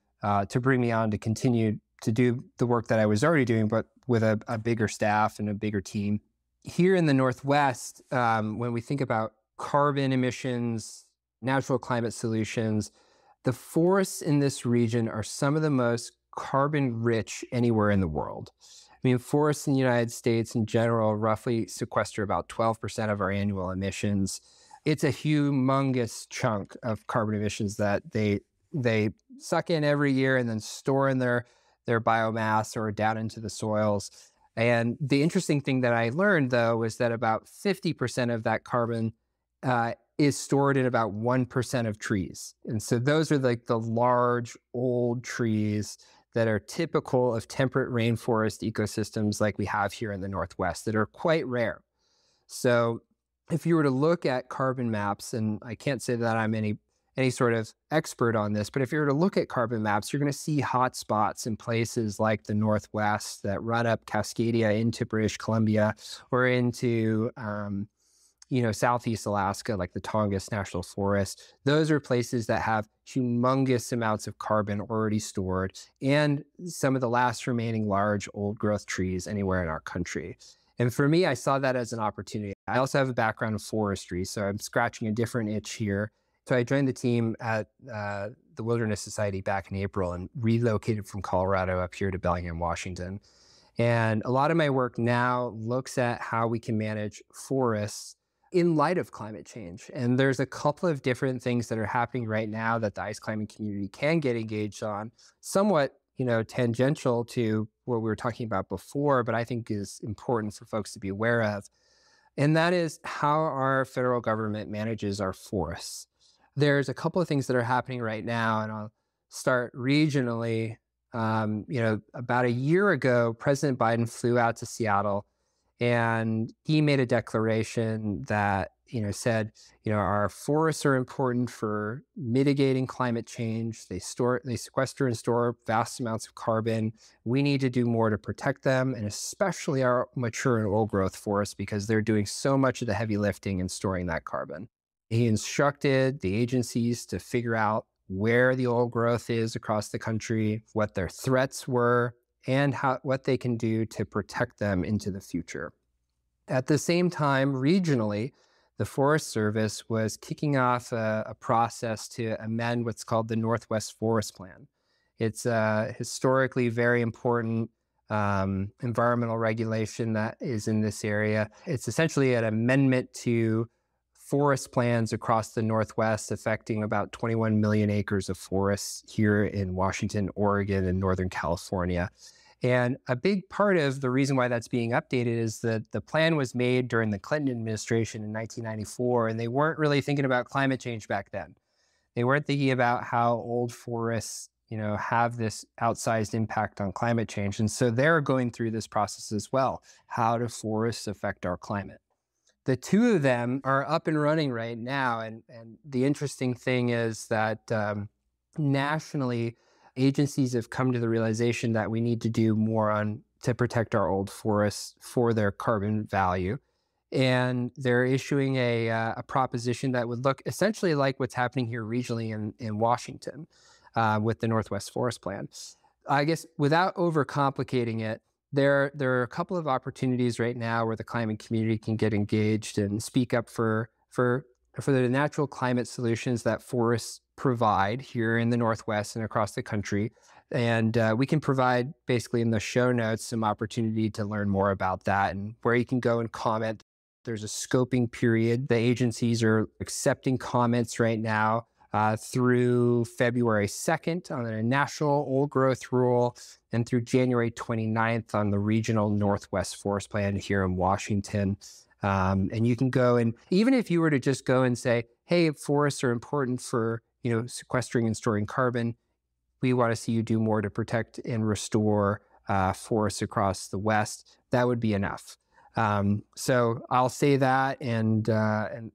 bring me on to continue to do the work that I was already doing, but with a bigger staff and a bigger team. Here in the Northwest, when we think about carbon emissions, natural climate solutions, the forests in this region are some of the most carbon rich anywhere in the world. I mean, forests in the United States in general roughly sequester about 12% of our annual emissions. It's a humongous chunk of carbon emissions that they suck in every year and then store in their biomass or down into the soils. And the interesting thing that I learned, though, was that about 50% of that carbon is stored in about 1% of trees. And so those are like the large, old trees that are typical of temperate rainforest ecosystems like we have here in the Northwest that are quite rare. So if you were to look at carbon maps, and I can't say that I'm any sort of expert on this, but if you were to look at carbon maps, you're going to see hot spots in places like the Northwest that run up Cascadia into British Columbia or into Southeast Alaska, like the Tongass National Forest. Those are places that have humongous amounts of carbon already stored and some of the last remaining large old growth trees anywhere in our country. And for me, I saw that as an opportunity. I also have a background in forestry, so I'm scratching a different itch here. So I joined the team at the Wilderness Society back in April and relocated from Colorado up here to Bellingham, Washington. And a lot of my work now looks at how we can manage forests in light of climate change. And there's a couple of different things that are happening right now that the ice climbing community can get engaged on, somewhat, tangential to what we were talking about before, but I think is important for folks to be aware of. And that is how our federal government manages our forests. There's a couple of things that are happening right now, and I'll start regionally. About a year ago, President Biden flew out to Seattle, and he made a declaration that said, our forests are important for mitigating climate change. They sequester and store vast amounts of carbon. We need to do more to protect them, and especially our mature and old growth forests, because they're doing so much of the heavy lifting in storing that carbon. He instructed the agencies to figure out where the old growth is across the country, what their threats were, and what they can do to protect them into the future. At the same time, regionally, the Forest Service was kicking off a process to amend what's called the Northwest Forest Plan. It's a historically very important environmental regulation that is in this area. It's essentially an amendment to forest plans across the Northwest, affecting about 21 million acres of forests here in Washington, Oregon, and Northern California. And a big part of the reason why that's being updated is that the plan was made during the Clinton administration in 1994, and they weren't really thinking about climate change back then. They weren't thinking about how old forests, have this outsized impact on climate change. And so they're going through this process as well. How do forests affect our climate? The two of them are up and running right now. And the interesting thing is that nationally, agencies have come to the realization that we need to do more to protect our old forests for their carbon value. And they're issuing a proposition that would look essentially like what's happening here regionally in Washington with the Northwest Forest Plan. I guess without overcomplicating it, There are a couple of opportunities right now where the climate community can get engaged and speak up for the natural climate solutions that forests provide here in the Northwest and across the country. And we can provide basically in the show notes some opportunity to learn more about that and where you can go and comment. There's a scoping period. The agencies are accepting comments right now through February 2nd on a national old growth rule and through January 29th on the regional Northwest Forest Plan here in Washington. And you can go and even if you were to just go and say, hey, forests are important for, sequestering and storing carbon. We want to see you do more to protect and restore forests across the West. That would be enough. So I'll say that, and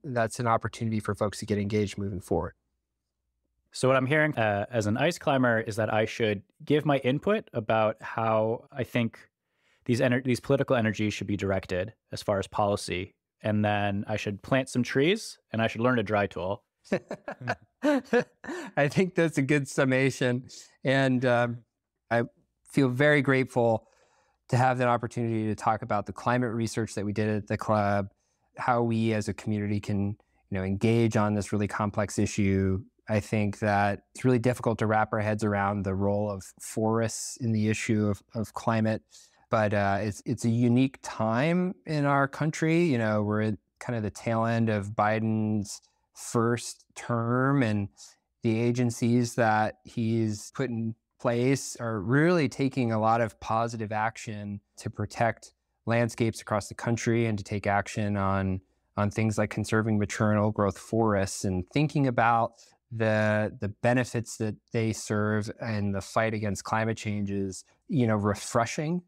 that's an opportunity for folks to get engaged moving forward. So what I'm hearing as an ice climber is that I should give my input about how I think these political energies should be directed as far as policy. And then I should plant some trees and I should learn to dry tool. I think that's a good summation. And I feel very grateful to have that opportunity to talk about the climate research that we did at the club, how we as a community can, engage on this really complex issue. I think that it's really difficult to wrap our heads around the role of forests in the issue of climate. But it's a unique time in our country. We're at kind of the tail end of Biden's first term, and the agencies that he's put in place are really taking a lot of positive action to protect landscapes across the country and to take action on things like conserving mature and old growth forests and thinking about the benefits that they serve in the fight against climate change is, refreshing.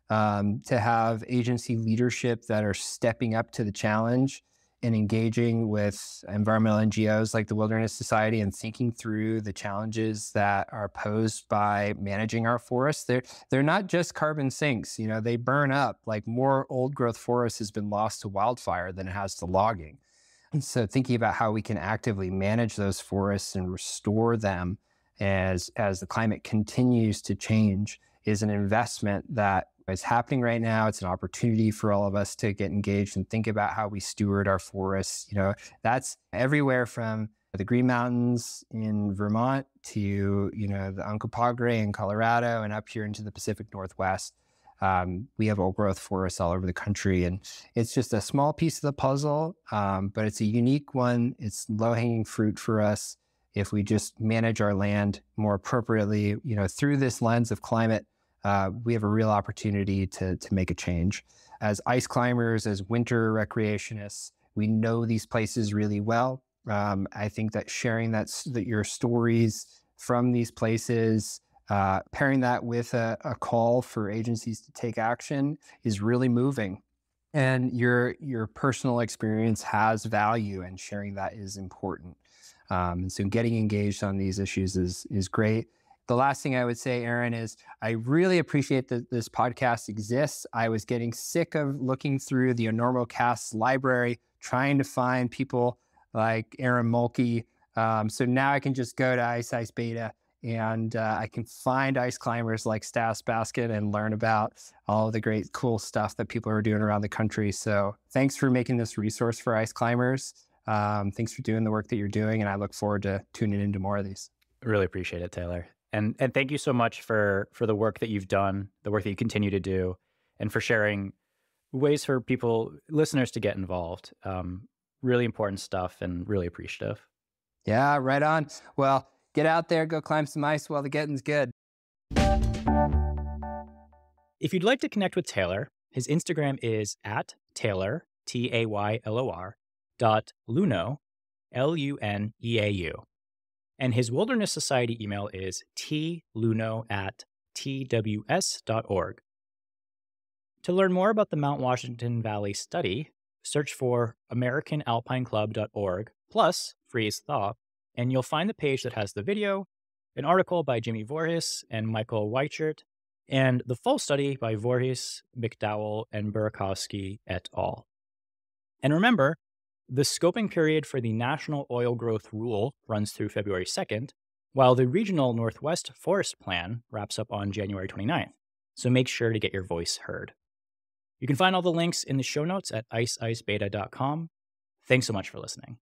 To have agency leadership that are stepping up to the challenge and engaging with environmental NGOs like the Wilderness Society and thinking through the challenges that are posed by managing our forests. They're not just carbon sinks, they burn up. Like more old growth forest has been lost to wildfire than it has to logging. And so thinking about how we can actively manage those forests and restore them as the climate continues to change is an investment that is happening right now. It's an opportunity for all of us to get engaged and think about how we steward our forests. That's everywhere from the Green Mountains in Vermont to, the Uncompahgre in Colorado and up here into the Pacific Northwest. We have old growth forests all over the country, and it's just a small piece of the puzzle, but it's a unique one. It's low-hanging fruit for us if we just manage our land more appropriately, through this lens of climate. We have a real opportunity to make a change. As ice climbers, as winter recreationists, we know these places really well. I think that sharing that your stories from these places, pairing that with a call for agencies to take action is really moving. And your personal experience has value, and sharing that is important. So getting engaged on these issues is great. The last thing I would say, Aaron, is I really appreciate that this podcast exists. I was getting sick of looking through the Enormo Cast library, trying to find people like Aaron Mulkey. So now I can just go to Ice Beta and I can find ice climbers like Stas Basket and learn about all of the great, cool stuff that people are doing around the country. So thanks for making this resource for ice climbers. Thanks for doing the work that you're doing, and I look forward to tuning into more of these. Really appreciate it, Taylor. And thank you so much for the work that you've done, the work that you continue to do, and for sharing ways for listeners to get involved. Really important stuff and really appreciative. Yeah, right on. Well, get out there, go climb some ice while the getting's good. If you'd like to connect with Taylor, his Instagram is @Taylor, TAYLOR, .Luneau, LUNEAU. And his Wilderness Society email is tluneau@tws.org. To learn more about the Mount Washington Valley study, search for AmericanAlpineClub.org plus Freeze Thaw, and you'll find the page that has the video, an article by Jimmy Voorhis and Michael Weichert, and the full study by Voorhis, McDowell, and Burakovsky et al. And remember, the scoping period for the National Oil Growth Rule runs through February 2nd, while the Regional Northwest Forest Plan wraps up on January 29th. so make sure to get your voice heard. You can find all the links in the show notes at iceicebeta.com. Thanks so much for listening.